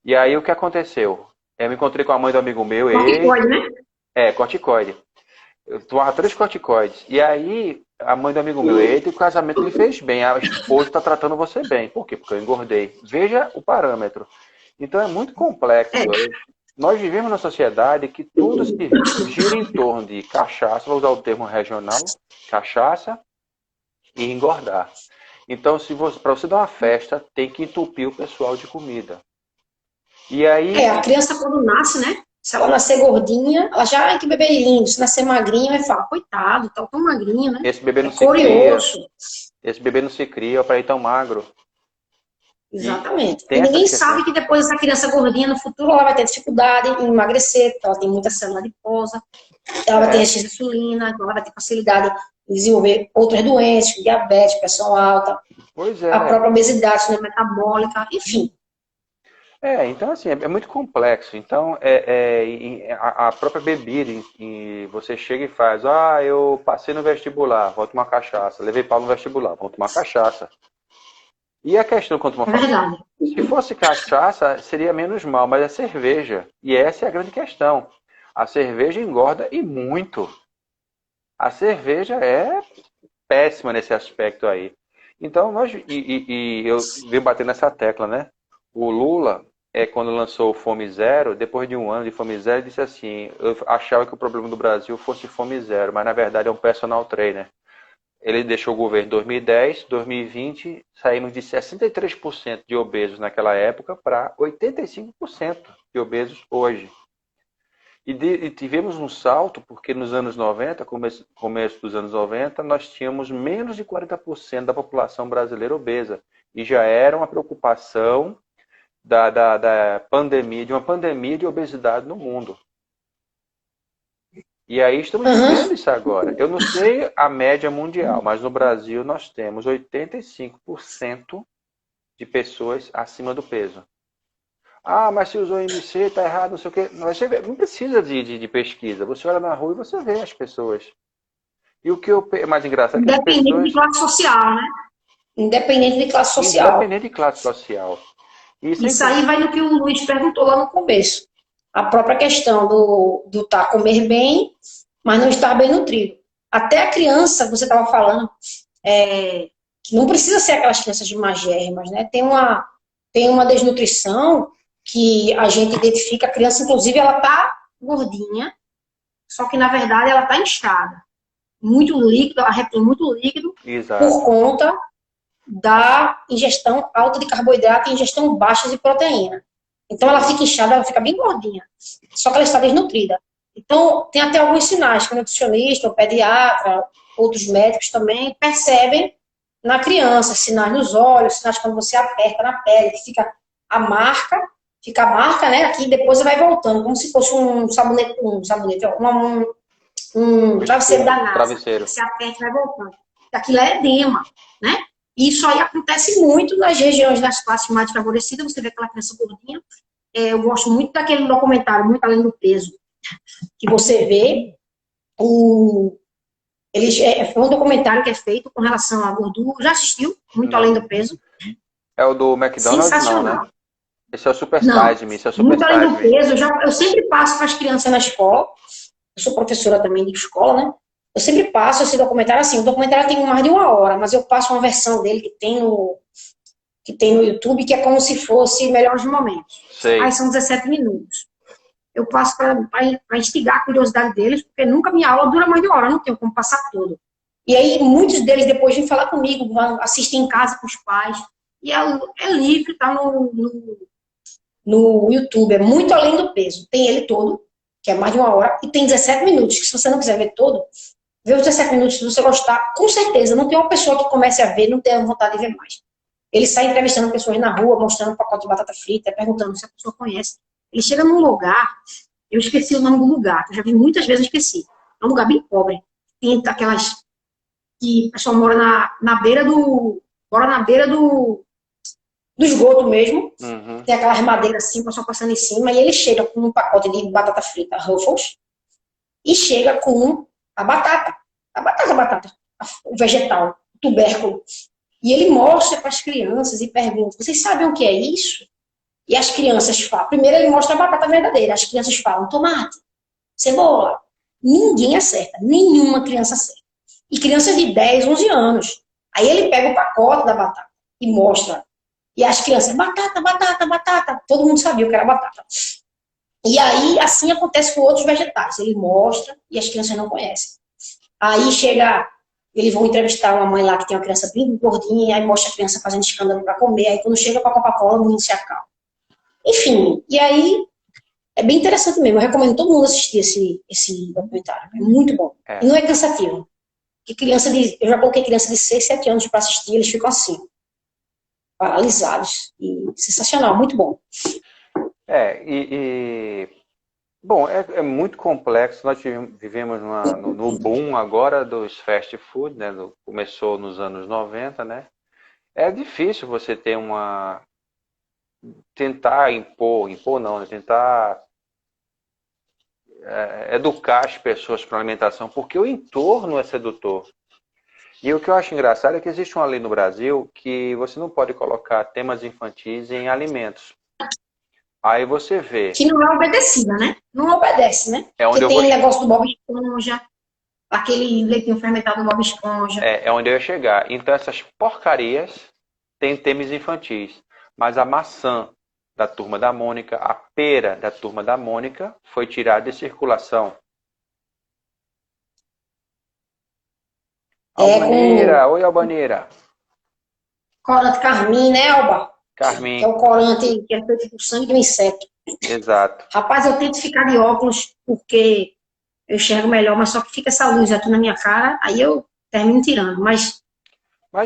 E aí o que aconteceu? Eu me encontrei com a mãe do amigo meu, Corticoide, né? corticoide. Eu tomava 3 corticoides. E aí a mãe do amigo meu, eita, o casamento lhe fez bem. A esposa está tratando você bem. Por quê? Porque eu engordei. Veja o parâmetro. Então é muito complexo. Nós vivemos numa sociedade que tudo se gira em torno de cachaça, vou usar o termo regional, cachaça e engordar. Então, para você dar uma festa, tem que entupir o pessoal de comida. E aí... a criança quando nasce, né? Se ela nascer gordinha, ela já, ai, que bebê lindo. Se nascer magrinha, vai falar, coitado, tá tão magrinho, né? Esse bebê não se curioso. cria. Esse bebê não se cria para ir tão magro. Exatamente. E ninguém sabe que depois essa criança gordinha, no futuro, ela vai ter dificuldade em emagrecer, porque ela tem muita célula adiposa, ela vai ter resistência à insulina, então ela vai ter facilidade em desenvolver outras doenças, diabetes, pressão alta, a própria obesidade, síndrome metabólica, enfim. Então assim, é muito complexo. Então, a própria bebida, você chega e faz, eu passei no vestibular, vou tomar cachaça, levei pau no vestibular, vou tomar cachaça. E a questão, quanto uma verdade. Se fosse cachaça, seria menos mal, mas é cerveja. E essa é a grande questão. A cerveja engorda e muito. A cerveja é péssima nesse aspecto aí. Então, eu venho bater nessa tecla, né? O Lula, quando lançou o Fome Zero, depois de um ano de Fome Zero, disse assim, eu achava que o problema do Brasil fosse Fome Zero, mas na verdade é um personal trainer. Ele deixou o governo em 2010, 2020, saímos de 63% de obesos naquela época para 85% de obesos hoje. E tivemos um salto, porque nos anos 90, começo dos anos 90, nós tínhamos menos de 40% da população brasileira obesa. E já era uma preocupação da pandemia, de uma pandemia de obesidade no mundo. E aí estamos vivendo isso agora. Eu não sei a média mundial, mas no Brasil nós temos 85% de pessoas acima do peso. Mas se usou IMC, está errado, não sei o quê. Não precisa de pesquisa. Você olha na rua e você vê as pessoas. E o que é mais engraçado é que Independente de classe social, né? independente de classe social. Independente de classe social. Isso aí vai no que o Luiz perguntou lá no começo. A própria questão do comer bem, mas não estar bem nutrido. Até a criança, você estava falando, que não precisa ser aquelas crianças de magérrimas, né? Tem uma desnutrição que a gente identifica, a criança, inclusive, ela está gordinha, só que, na verdade, ela está inchada. Muito líquido, ela retém muito líquido. Exato. Por conta da ingestão alta de carboidrato e ingestão baixa de proteína. Então, ela fica inchada, ela fica bem gordinha. Só que ela está desnutrida. Então, tem até alguns sinais que o nutricionista, o pediatra, outros médicos também percebem na criança, sinais nos olhos, sinais quando você aperta na pele, que fica a marca, né? Aqui depois vai voltando, como se fosse um sabonete, um travesseiro da NASA. Travesseiro. Você aperta e vai voltando. Aquilo é edema, né? E isso aí acontece muito nas regiões das classes mais desfavorecidas, você vê aquela criança gordinha. Eu gosto muito daquele documentário, Muito Além do Peso, que você vê foi um documentário que é feito com relação à gordura. Já assistiu? Muito Além do Peso. É o do McDonald's, não, né? Esse é o Super Size Me. Muito Além do Peso. Eu sempre passo para as crianças na escola. Eu sou professora também de escola, né? Eu sempre passo esse documentário assim. O documentário tem mais de 1 hora, mas eu passo uma versão dele que tem no YouTube, que é como se fosse Melhores Momentos. Sei. Aí são 17 minutos. Eu passo para instigar a curiosidade deles, porque nunca minha aula dura mais de 1 hora, eu não tenho como passar tudo. E aí, muitos deles depois vêm falar comigo, vão assistir em casa com os pais. E é livre, tá no YouTube, é Muito Além do Peso. Tem ele todo, que é mais de 1 hora, e tem 17 minutos, que se você não quiser ver todo, vê os 17 minutos, se você gostar, com certeza, não tem uma pessoa que comece a ver, não tenha vontade de ver mais. Ele sai entrevistando pessoas na rua, mostrando um pacote de batata frita, perguntando se a pessoa conhece. Ele chega num lugar, eu esqueci o nome do lugar, que eu já vi muitas vezes, eu esqueci. É um lugar bem pobre. Tem aquelas que o pessoal mora na beira do esgoto mesmo. Uhum. Tem aquelas madeiras assim, o pessoal passando em cima, e ele chega com um pacote de batata frita, Ruffles, e chega com a batata, o vegetal, o tubérculo. E ele mostra para as crianças e pergunta: vocês sabem o que é isso? E as crianças falam. Primeiro ele mostra a batata verdadeira. As crianças falam tomate, cebola. Ninguém acerta. Nenhuma criança acerta. E crianças de 10, 11 anos. Aí ele pega o pacote da batata e mostra. E as crianças, batata, batata, batata. Todo mundo sabia o que era batata. E aí, assim acontece com outros vegetais. Ele mostra e as crianças não conhecem. Aí chega... Eles vão entrevistar uma mãe lá que tem uma criança bem gordinha, aí mostra a criança fazendo escândalo para comer, aí quando chega para a Coca-Cola, o menino se acalma. Enfim, e aí é bem interessante mesmo. Eu recomendo todo mundo assistir esse documentário. É muito bom. E não é cansativo. Porque eu já coloquei criança de 6, 7 anos para assistir, eles ficam assim, paralisados. E sensacional, muito bom. Bom, é muito complexo. Nós vivemos no boom agora dos fast food, né? Começou nos anos 90, né? É difícil você ter tentar impor não, né? Tentar educar as pessoas para a alimentação, porque o entorno é sedutor. E o que eu acho engraçado é que existe uma lei no Brasil que você não pode colocar temas infantis em alimentos. Aí você vê... Que não é obedecida, né? Não obedece, né? Porque tem negócio do Bob Esponja, aquele leitinho fermentado do Bob Esponja. É onde eu ia chegar. Então essas porcarias têm temas infantis. Mas a maçã da Turma da Mônica, a pera da Turma da Mônica foi tirada de circulação. Albaneira, oi Albaneira. Corante carmim, né, Alba? Carmim. Que é o corante que é feito com sangue de um inseto. Exato. Rapaz, eu tento ficar de óculos porque eu enxergo melhor, mas só que fica essa luz aqui na minha cara, aí eu termino tirando. Mas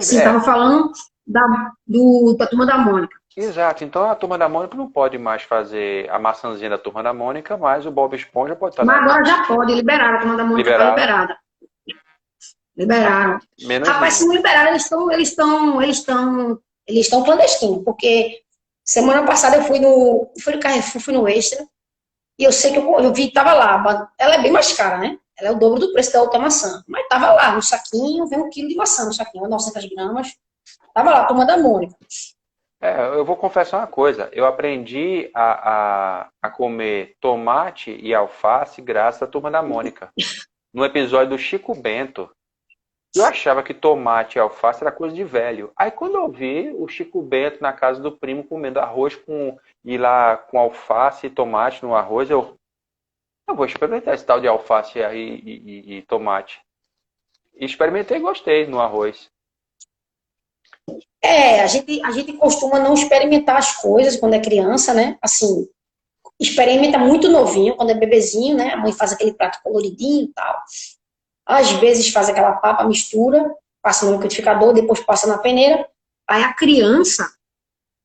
sim, estava falando da Turma da Mônica. Exato. Então a Turma da Mônica não pode mais fazer a maçãzinha da Turma da Mônica, mas o Bob Esponja pode estar... Mas agora já pode, liberaram a Turma da Mônica, está liberada. Liberaram. Rapaz, se não liberaram, eles estão clandestinos, porque semana passada eu fui no Carrefour, fui no Extra, e eu sei que eu vi que tava lá. Ela é bem mais cara, né? Ela é o dobro do preço da outra maçã. Mas tava lá, no saquinho, vem 1 quilo de maçã no saquinho, 900 gramas, Tava lá, Turma da Mônica. Eu vou confessar uma coisa. Eu aprendi a comer tomate e alface graças à Turma da Mônica. No episódio do Chico Bento. Eu achava que tomate e alface era coisa de velho. Aí quando eu vi o Chico Bento na casa do primo comendo arroz e lá com alface e tomate no arroz, eu vou experimentar esse tal de alface aí e tomate. E experimentei e gostei no arroz. A gente costuma não experimentar as coisas quando é criança, né? Assim, experimenta muito novinho, quando é bebezinho, né? A mãe faz aquele prato coloridinho e tal. Às vezes faz aquela papa, mistura, passa no liquidificador, depois passa na peneira. Aí a criança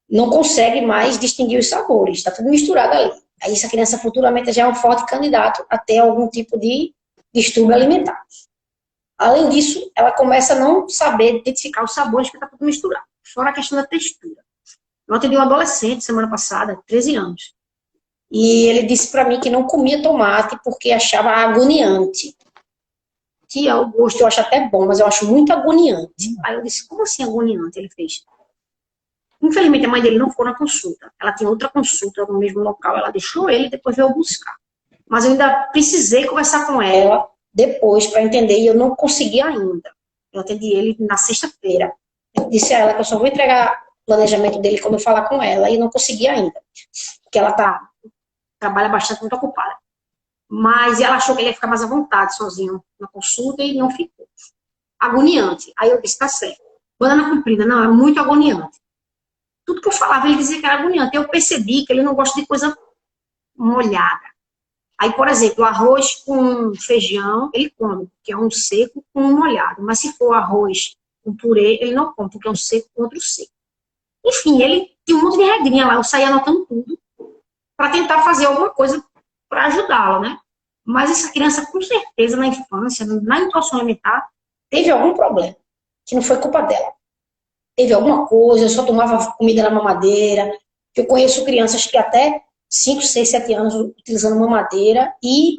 não consegue mais distinguir os sabores, está tudo misturado ali. Aí essa criança futuramente já é um forte candidato a ter algum tipo de distúrbio alimentar. Além disso, ela começa a não saber identificar os sabores porque está tudo misturado. Fora a questão da textura. Eu atendi um adolescente semana passada, 13 anos. E ele disse para mim que não comia tomate porque achava agoniante. Tia, o gosto eu acho até bom, mas eu acho muito agoniante. Aí eu disse, como assim agoniante? Ele fez. Infelizmente, a mãe dele não ficou na consulta. Ela tinha outra consulta no mesmo local, ela deixou ele e depois veio buscar. Mas eu ainda precisei conversar com ela depois para entender e eu não consegui ainda. Eu atendi ele na sexta-feira. Eu disse a ela que eu só vou entregar o planejamento dele quando eu falar com ela e não consegui ainda. Porque ela trabalha bastante, muito ocupada. Mas ela achou que ele ia ficar mais à vontade sozinho na consulta e não ficou. Agoniante. Aí eu disse, tá certo. Banana comprida, não, é muito agoniante. Tudo que eu falava, ele dizia que era agoniante. Eu percebi que ele não gosta de coisa molhada. Aí, por exemplo, arroz com feijão, ele come, porque é um seco com um molhado. Mas se for arroz com purê, ele não come, porque é um seco com outro seco. Enfim, ele tinha um monte de regrinha lá. Eu saía anotando tudo para tentar fazer alguma coisa para ajudá-la, né? Mas essa criança, com certeza, na infância, na introdução alimentar, teve algum problema, que não foi culpa dela. Teve alguma coisa, eu só tomava comida na mamadeira. Eu conheço crianças que até 5, 6, 7 anos utilizando mamadeira e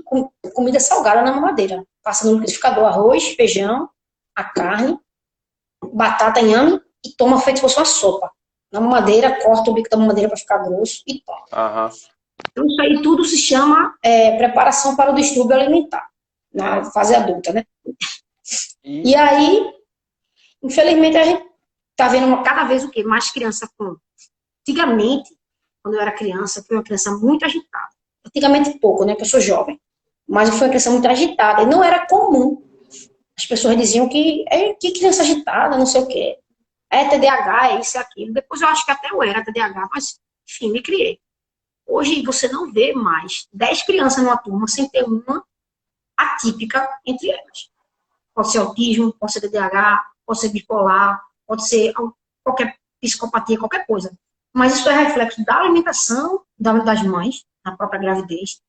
comida salgada na mamadeira. Passa no liquidificador arroz, feijão, a carne, batata, inhame e toma feito se fosse uma sopa. Na mamadeira, corta o bico da mamadeira para ficar grosso e toma. Aham. Então, isso aí tudo se chama preparação para o distúrbio alimentar, na fase adulta, né? E aí, infelizmente, a gente tá vendo cada vez o quê? Mais criança com... Antigamente, quando eu era criança, eu fui uma criança muito agitada. Antigamente pouco, né? Porque eu sou jovem. Mas eu fui uma criança muito agitada. E não era comum. As pessoas diziam que criança agitada, não sei o quê. É TDAH, é isso e aquilo. Depois eu acho que até eu era TDAH, mas, enfim, me criei. Hoje você não vê mais 10 crianças numa turma sem ter uma atípica entre elas. Pode ser autismo, pode ser TDAH, pode ser bipolar, pode ser qualquer psicopatia, qualquer coisa. Mas isso é reflexo da alimentação das mães, na própria gravidez,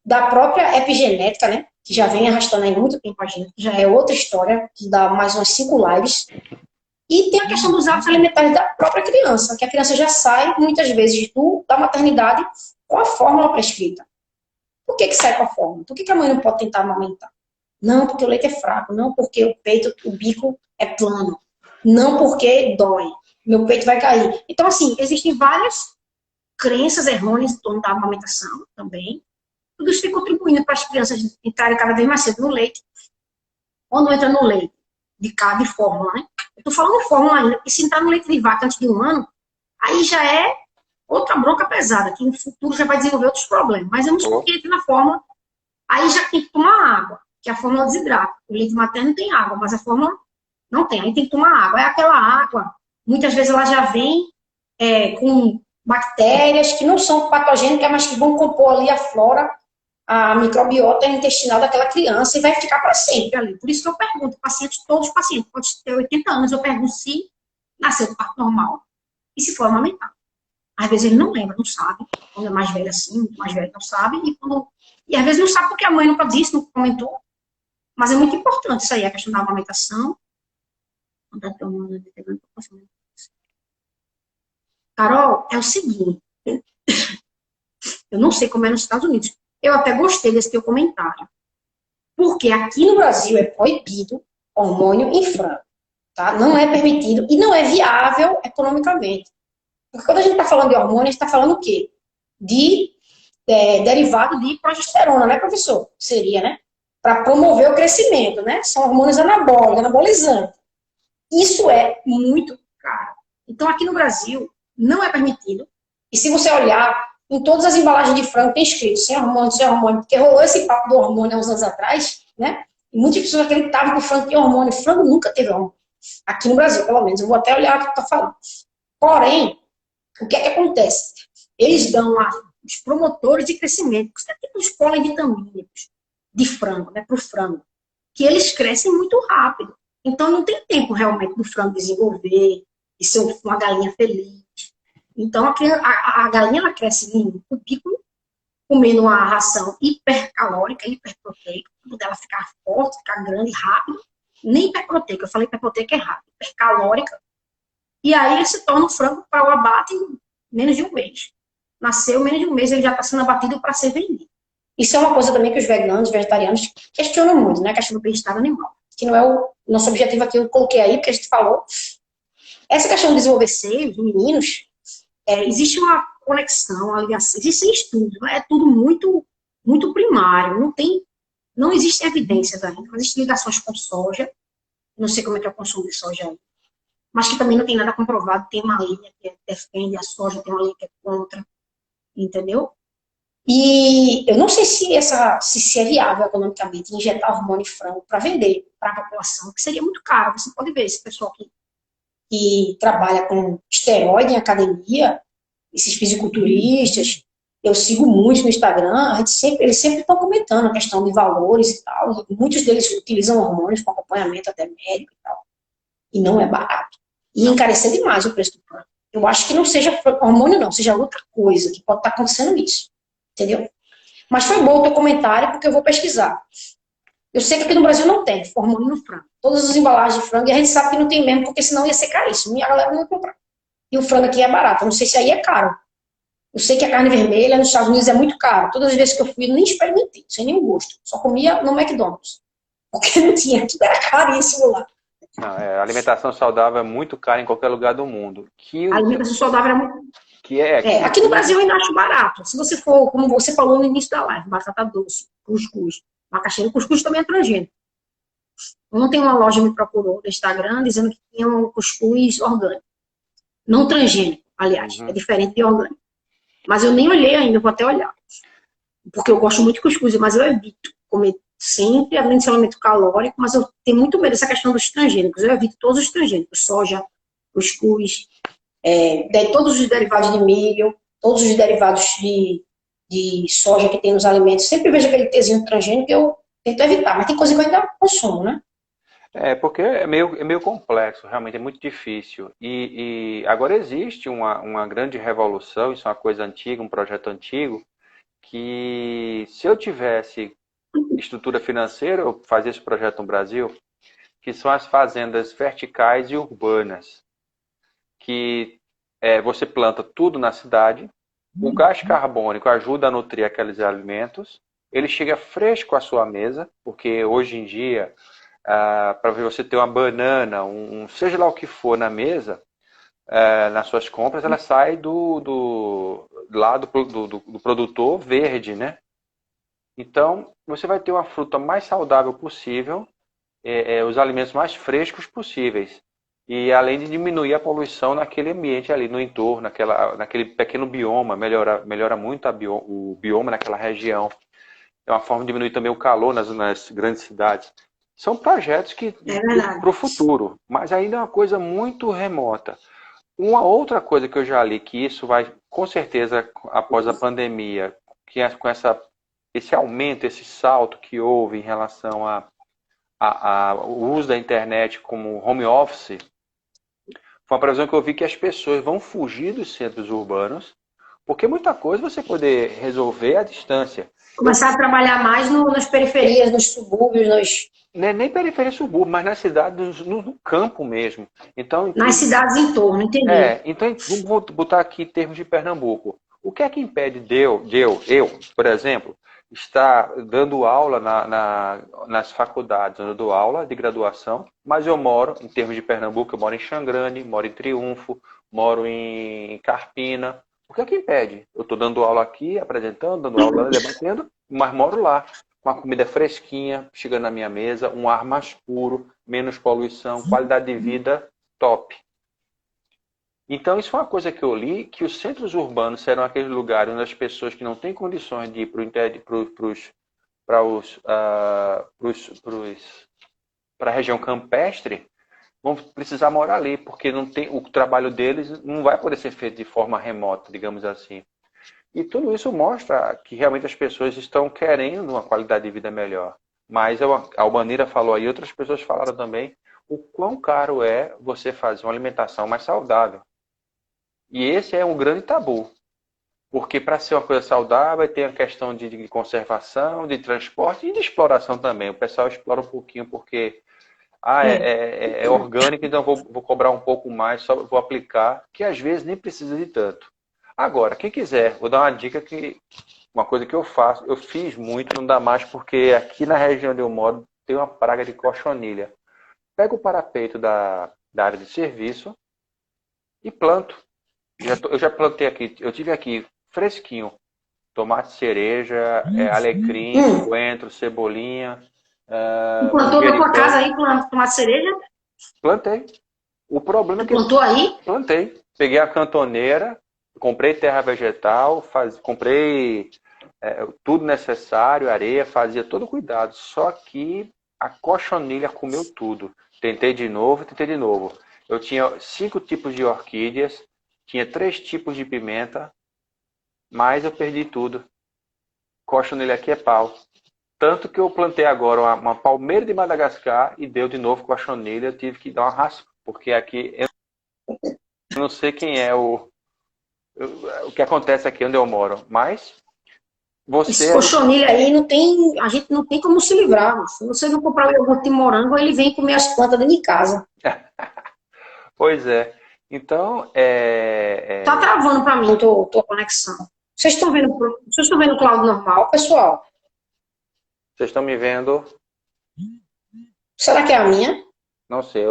da própria epigenética, né? Que já vem arrastando aí muito tempo a gente, já é outra história, que dá mais umas 5 lives. E tem a questão dos hábitos alimentares da própria criança, que a criança já sai, muitas vezes, da maternidade com a fórmula prescrita. Por que sai com a fórmula? Por que a mãe não pode tentar amamentar? Não porque o leite é fraco, não porque o peito, o bico é plano, não porque dói, meu peito vai cair. Então, assim, existem várias crenças errôneas em torno da amamentação também. Tudo isso fica contribuindo para as crianças entrarem cada vez mais cedo no leite. Quando entra no leite de fórmula, né? Eu tô falando fórmula ainda, porque se entrar no leite de vaca antes de 1 ano, aí já é outra bronca pesada, que no futuro já vai desenvolver outros problemas. Mas vamos supor que entra na fórmula, aí já tem que tomar água, que a fórmula desidrata. O leite materno tem água, mas a fórmula não tem. Aí tem que tomar água. É aquela água, muitas vezes ela já vem com bactérias que não são patogênicas, mas que vão compor ali a flora, a microbiota intestinal daquela criança e vai ficar para sempre ali. Por isso que eu pergunto, todos os pacientes, pode ter 80 anos, eu pergunto se nasceu de parto normal e se for amamentar. Às vezes ele não lembra, não sabe. Quando é mais velho assim, muito mais velho não sabe. E às vezes não sabe porque a mãe nunca disse, não comentou. Mas é muito importante isso aí, a questão da amamentação. Carol, é o seguinte. Eu não sei como é nos Estados Unidos. Eu até gostei desse teu comentário. Porque aqui no Brasil é proibido hormônio em frango. tá? Não é permitido e não é viável economicamente. Porque quando a gente está falando de hormônio, a gente está falando o quê? De derivado de progesterona, né, professor? Seria, né? Para promover o crescimento, né? São hormônios anabólicos, anabolizantes. Isso é muito caro. Então, aqui no Brasil, não é permitido. E se você olhar, em todas as embalagens de frango tem escrito sem hormônio, porque rolou esse papo do hormônio há uns anos atrás, né? E muitas pessoas acreditavam que o frango tinha hormônio. O frango nunca teve hormônio. Aqui no Brasil, pelo menos. Eu vou até olhar o que está falando. Porém, o que é que acontece? Eles dão lá os promotores de crescimento, que são tipo os polivitamínicos de frango, né, para o frango, que eles crescem muito rápido. Então, não tem tempo realmente do frango desenvolver, de ser uma galinha feliz. Então, a galinha ela cresce em cubículo, comendo uma ração hipercalórica, hiperproteica, para ela ficar forte, ficar grande, rápido. Nem hiperproteica, eu falei hiperproteica errado, hipercalórica. E aí ele se torna um frango para o abate em menos de um mês. Nasceu, menos de um mês ele já está sendo abatido para ser vendido. Isso é uma coisa também que os veganos, vegetarianos questionam muito, né? A questão do bem-estar animal. Que não é o nosso objetivo aqui, eu coloquei aí, porque a gente falou. Essa questão de desenvolver seios, meninos, existe uma conexão, uma ligação, existem estudos, é tudo muito, muito primário, não existe evidências ainda, não existem ligações com soja, não sei como é que é o consumo de soja aí, mas que também não tem nada comprovado, tem uma linha que defende a soja, tem uma linha que é contra, entendeu? E eu não sei se é viável economicamente injetar hormônio em frango para vender para a população, que seria muito caro. Você pode ver esse pessoal que trabalha com esteroide em academia, esses fisiculturistas, eu sigo muitos no Instagram, eles sempre estão comentando a questão de valores e tal, e muitos deles utilizam hormônios com acompanhamento até médico e tal, e não é barato. E encarecer demais o preço do frango. Eu acho que não seja hormônio não, seja outra coisa, que pode estar acontecendo isso. Entendeu? Mas foi bom o teu comentário, porque eu vou pesquisar. Eu sei que aqui no Brasil não tem hormônio no frango. Todas as embalagens de frango, e a gente sabe que não tem mesmo, porque senão ia ser caríssimo, e a galera não ia comprar. E o frango aqui é barato, eu não sei se aí é caro. Eu sei que a carne vermelha nos Estados Unidos é muito caro. Todas as vezes que eu fui, eu nem experimentei, sem nenhum gosto. Só comia no McDonald's. Porque não tinha, tudo era caríssimo lá. Não, a alimentação saudável é muito cara em qualquer lugar do mundo. A alimentação saudável é muito... aqui no Brasil eu ainda acho barato. Se você for, como você falou no início da live, batata doce, cuscuz, macaxeira, cuscuz também é transgênico. Ontem uma loja me procurou no Instagram dizendo que tinha um cuscuz orgânico. Não transgênico, aliás, é diferente de orgânico. Mas eu nem olhei ainda, vou até olhar. Porque eu gosto muito de cuscuz, mas eu evito comer sempre, além de ser um alimento calórico, mas eu tenho muito medo dessa questão dos transgênicos. Eu evito todos os transgênicos, soja, cuscuz, todos os derivados de milho, todos os derivados de soja que tem nos alimentos. Sempre vejo aquele tezinho transgênico que eu tento evitar, mas tem coisa que eu ainda consumo, né? Porque é meio complexo, realmente é muito difícil. E agora existe uma grande revolução, isso é uma coisa antiga, um projeto antigo, que se eu tivesse estrutura financeira, eu fazia esse projeto no Brasil, que são as fazendas verticais e urbanas, que você planta tudo na cidade, o gás carbônico ajuda a nutrir aqueles alimentos, ele chega fresco à sua mesa, porque hoje em dia, para você ter uma banana, seja lá o que for na mesa, nas suas compras, ela sai do produtor verde, né? Então, você vai ter uma fruta mais saudável possível, os alimentos mais frescos possíveis. E além de diminuir a poluição naquele ambiente ali, no entorno, naquele pequeno bioma, melhora muito o bioma naquela região. É uma forma de diminuir também o calor nas grandes cidades. São projetos para o futuro, mas ainda é uma coisa muito remota. Uma outra coisa que eu já li, que isso vai, com certeza, após a pandemia, que com esse aumento, esse salto que houve em relação ao uso da internet como home office, foi uma previsão que eu vi que as pessoas vão fugir dos centros urbanos, porque muita coisa você poder resolver à distância. Começar a trabalhar mais nas periferias, nos subúrbios, Nem periferia subúrbio, mas nas cidades, no campo mesmo. Então, nas cidades em torno, entendeu? Então, vamos botar aqui em termos de Pernambuco. O que é que impede eu, por exemplo, está dando aula nas faculdades, onde eu dou aula de graduação, mas eu moro, em termos de Pernambuco, eu moro em Xangrande, moro em Triunfo, moro em Carpina. O que é que impede? Eu estou dando aula aqui, apresentando, dando aula, debatendo, mas moro lá, com a comida fresquinha, chegando na minha mesa, um ar mais puro, menos poluição, qualidade de vida top. Então, isso foi uma coisa que eu li, que os centros urbanos serão aqueles lugares onde as pessoas que não têm condições de ir para a região campestre vão precisar morar ali, porque não tem, o trabalho deles não vai poder ser feito de forma remota, digamos assim. E tudo isso mostra que realmente as pessoas estão querendo uma qualidade de vida melhor. Mas a Albanira falou aí, outras pessoas falaram também, o quão caro é você fazer uma alimentação mais saudável. E esse é um grande tabu, porque para ser uma coisa saudável tem a questão de conservação, de transporte e de exploração também. O pessoal explora um pouquinho porque é orgânico, então vou cobrar um pouco mais, só vou aplicar, que às vezes nem precisa de tanto. Agora, quem quiser, vou dar uma dica que uma coisa que eu faço, eu fiz muito, não dá mais, porque aqui na região onde eu moro tem uma praga de cochonilha. Pego o parapeito da área de serviço e planto. Eu já plantei aqui, eu tive aqui fresquinho, tomate cereja, alecrim, coentro, cebolinha, Tu plantou na tua manjericão. casa aí com tomate cereja? Plantei. O problema é Tu que plantou aí? plantei. Peguei a cantoneira, comprei terra vegetal, comprei tudo necessário, areia, fazia todo o cuidado. Só que a cochonilha comeu tudo. Tentei de novo, tentei de novo. Eu tinha 5 tipos de orquídeas, tinha 3 tipos de pimenta, mas eu perdi tudo. Cochonilha aqui é pau. Tanto que eu plantei agora uma palmeira de Madagascar e deu de novo cochonilha. Eu tive que dar uma raspa, porque aqui eu não sei quem é o que acontece aqui onde eu moro. Mas Esse você cochonilha aí não tem, a gente não tem como se livrar. Se você não comprar o iogurte de morango, ele vem comer as plantas dentro de casa. pois é. Então, Tá travando para mim tua conexão. Vocês estão vendo o Cláudio normal, pessoal? vocês estão me vendo? Será que é a minha? Não sei,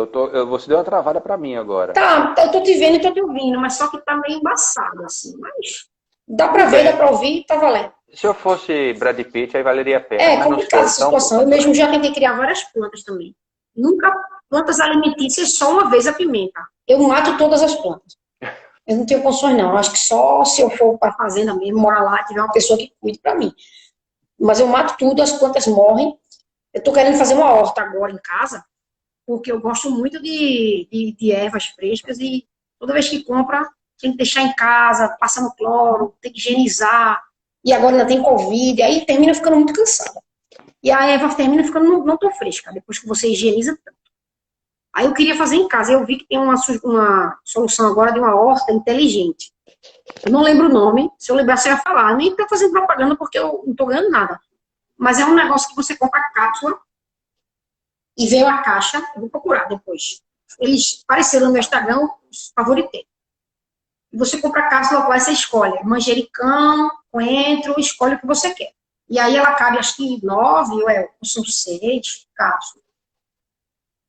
você deu uma travada para mim agora. Tá, eu tô te vendo e tô te ouvindo, mas só que tá meio embaçado, assim. Mas dá Tudo pra ver, dá bem. pra ouvir, tá valendo. Se eu fosse Brad Pitt, aí valeria a pena, É mas não complicada sou, essa então, situação. Eu mesmo já tentei criar várias plantas também. Nunca plantas alimentícias, só uma vez a pimenta. Eu mato todas as plantas. Eu não tenho condições, não. Eu acho que só se eu for para a fazenda mesmo, morar lá, tiver uma pessoa que cuide para mim. Mas eu mato tudo, as plantas morrem. Eu estou querendo fazer uma horta agora em casa, porque eu gosto muito de ervas frescas e toda vez que compra, tem que deixar em casa, passando cloro, tem que higienizar. E agora ainda tem Covid, aí termina ficando muito cansada. E a erva termina ficando não tão fresca, depois que você higieniza. Aí eu queria fazer em casa. Eu vi que tem uma solução agora de uma horta inteligente. Eu não lembro o nome. Se eu lembrasse, eu ia falar. Nem estou fazendo propaganda porque eu não estou ganhando nada. Mas é um negócio que você compra a cápsula e veio a caixa. Eu vou procurar depois. Eles apareceram no meu Instagram, favoritei. E você compra a cápsula, qual você escolhe? Manjericão, coentro, escolhe o que você quer. E aí ela cabe, acho que 9, ou são 6 cápsulas.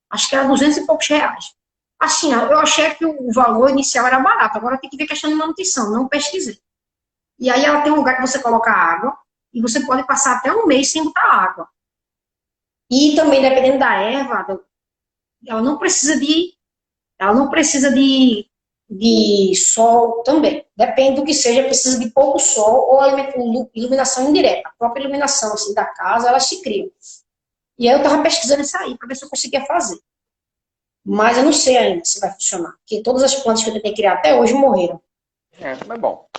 Acho que era 200 e poucos reais. Assim, eu achei que o valor inicial era barato, agora tem que ver questão de manutenção, não pesquisei. E aí ela tem um lugar que você coloca água, e você pode passar até um mês sem botar água. E também, dependendo da erva, ela não precisa de sol também. Depende do que seja, precisa de pouco sol ou iluminação indireta. A própria iluminação assim, da casa, elas se criam. E aí eu estava pesquisando isso aí, para ver se eu conseguia fazer. Mas eu não sei ainda se vai funcionar. Porque todas as plantas que eu tentei criar até hoje morreram. mas bom.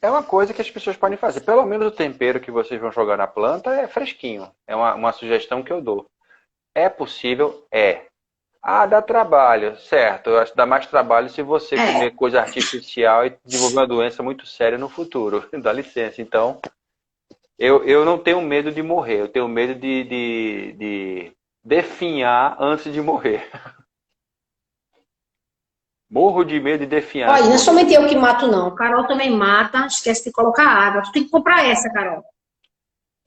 É uma coisa que as pessoas podem fazer. Pelo menos o tempero que vocês vão jogar na planta é fresquinho. É uma sugestão que eu dou. É possível? É. Ah, dá trabalho, certo. Eu acho que dá mais trabalho se você comer coisa artificial e desenvolver uma doença muito séria no futuro. Dá licença. Então, eu não tenho medo de morrer. Eu tenho medo de definhar antes de morrer. Morro de medo de definhar. Olha, não é somente eu que mato, não. Carol também mata, esquece de colocar água. Tu tem que comprar essa, Carol.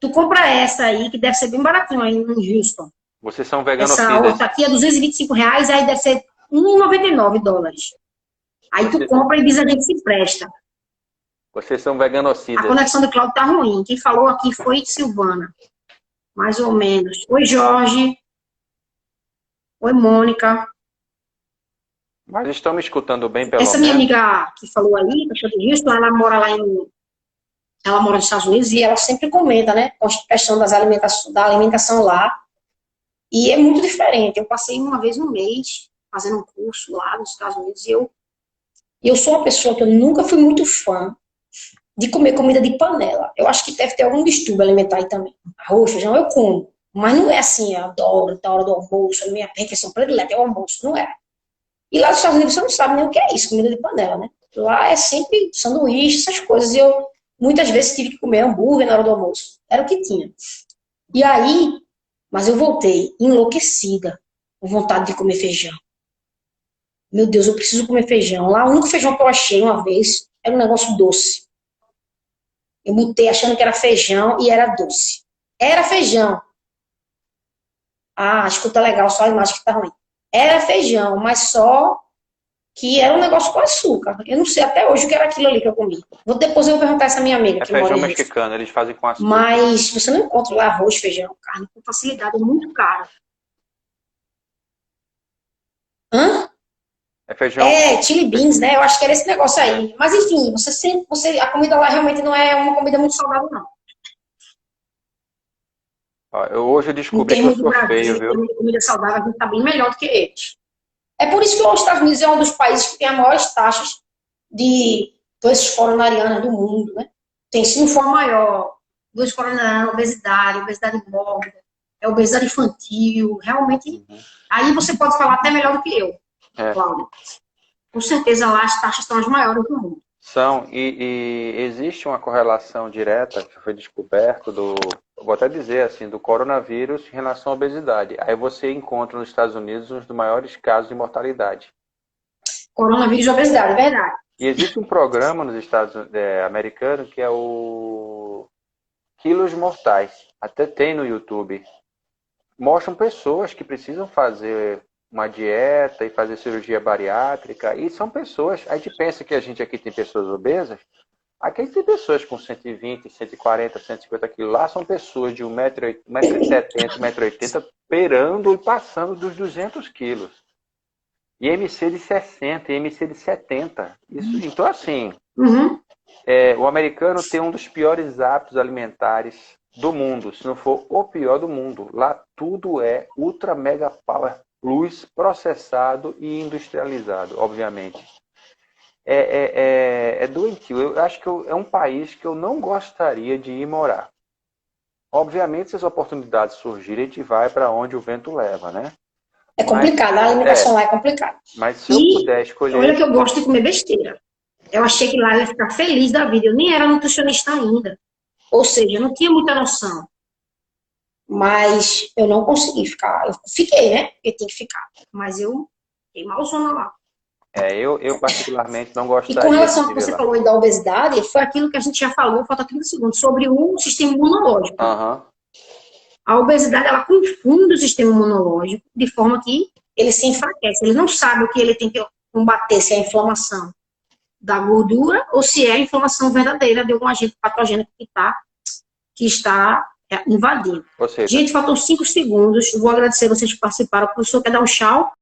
Tu compra essa aí, que deve ser bem baratinho aí em Houston. Vocês são Essa veganocidas. horta aqui é R$ 225, aí deve ser US$ 1,99. Aí tu compra e diz a gente se presta. Vocês são A veganocidas. conexão do Cláudio tá ruim. Quem falou aqui foi Silvana. Mais ou menos. Oi, Jorge. Oi, Mônica. Mas estão me escutando bem, pelo Essa menos. minha amiga que falou aí, de Houston, ela mora lá ela mora nos Estados Unidos e ela sempre comenta, né, com a questão da alimentação lá. E é muito diferente. Eu passei uma vez no mês fazendo um curso lá nos Estados Unidos e eu sou uma pessoa que eu nunca fui muito fã de comer comida de panela. Eu acho que deve ter algum distúrbio alimentar aí também. Arroz, feijão, eu como. Mas não é assim, eu adoro, da hora do almoço, a minha refeição predileta é o almoço, não é. E lá nos Estados Unidos você não sabe nem o que é isso, comida de panela, né? Lá é sempre sanduíche, essas coisas. E eu, muitas vezes, tive que comer hambúrguer na hora do almoço. Era o que tinha. E aí, mas eu voltei enlouquecida, com vontade de comer feijão. Meu Deus, eu preciso comer feijão. Lá, o único feijão que eu achei uma vez era um negócio doce. Eu mutei achando que era feijão e era doce. Era feijão. Ah, escuta legal, só a imagem que tá ruim. Era feijão, mas só que era um negócio com açúcar. Eu não sei até hoje o que era aquilo ali que eu comi. Depois eu vou perguntar a essa minha amiga É que mora feijão em Houston. mexicano, eles fazem com açúcar. Mas você não encontra lá arroz, feijão, carne com facilidade, é muito caro. Hã? É feijão. É, chili beans, né? Eu acho que era esse negócio aí. Mas enfim, a comida lá realmente não é uma comida muito saudável, não. Ó, hoje eu Em descobri que eu termos do sou Brasil, feio, em viu? termos de comida saudável, a gente está bem melhor do que eles. É por isso que os Estados Unidos é um dos países que tem as maiores taxas de doenças coronarianas do mundo, né? Tem, se não for a maior, doenças coronarianas, obesidade mórbida, obesidade infantil, realmente. Aí você pode falar até melhor do que eu, Cláudio. Com certeza lá as taxas são as maiores do mundo. São, e existe uma correlação direta que foi descoberto vou até dizer assim, do coronavírus em relação à obesidade. Aí você encontra nos Estados Unidos um dos maiores casos de mortalidade. Coronavírus e obesidade, é verdade. E existe um programa nos Estados americanos que é o Quilos Mortais. Até tem no YouTube. Mostram pessoas que precisam fazer uma dieta e fazer cirurgia bariátrica. E são pessoas... A gente pensa que a gente aqui tem pessoas obesas. Aqui tem pessoas com 120, 140, 150 quilos. Lá são pessoas de 1,70m, 1,80m, beirando e passando dos 200 quilos. IMC de 60, IMC de 70. Isso, então, assim, o americano tem um dos piores hábitos alimentares do mundo, se não for o pior do mundo. Lá tudo é ultra mega power plus processado e industrializado, obviamente. É doentio. Eu acho que é um país que eu não gostaria de ir morar. Obviamente, se as oportunidades surgirem, a gente vai para onde o vento leva, né? É complicado, a alimentação lá é complicada. Mas se eu puder escolher... Olha que eu gosto de comer besteira. Eu achei que lá eu ia ficar feliz da vida. Eu nem era nutricionista ainda. Ou seja, eu não tinha muita noção. Mas eu não consegui ficar. Eu fiquei, né? Porque tem que ficar. Mas eu fiquei malzona lá. Eu particularmente não gostaria. E com relação ao que você falou aí da obesidade, foi aquilo que a gente já falou, falta 30 segundos, sobre o sistema imunológico. A obesidade, ela confunde o sistema imunológico de forma que ele se enfraquece. Ele não sabe o que ele tem que combater, se é a inflamação da gordura ou se é a inflamação verdadeira de algum agente patogênico que está invadindo. Ou seja, gente, faltam 5 segundos. Eu vou agradecer vocês que participaram. O professor quer dar um tchau?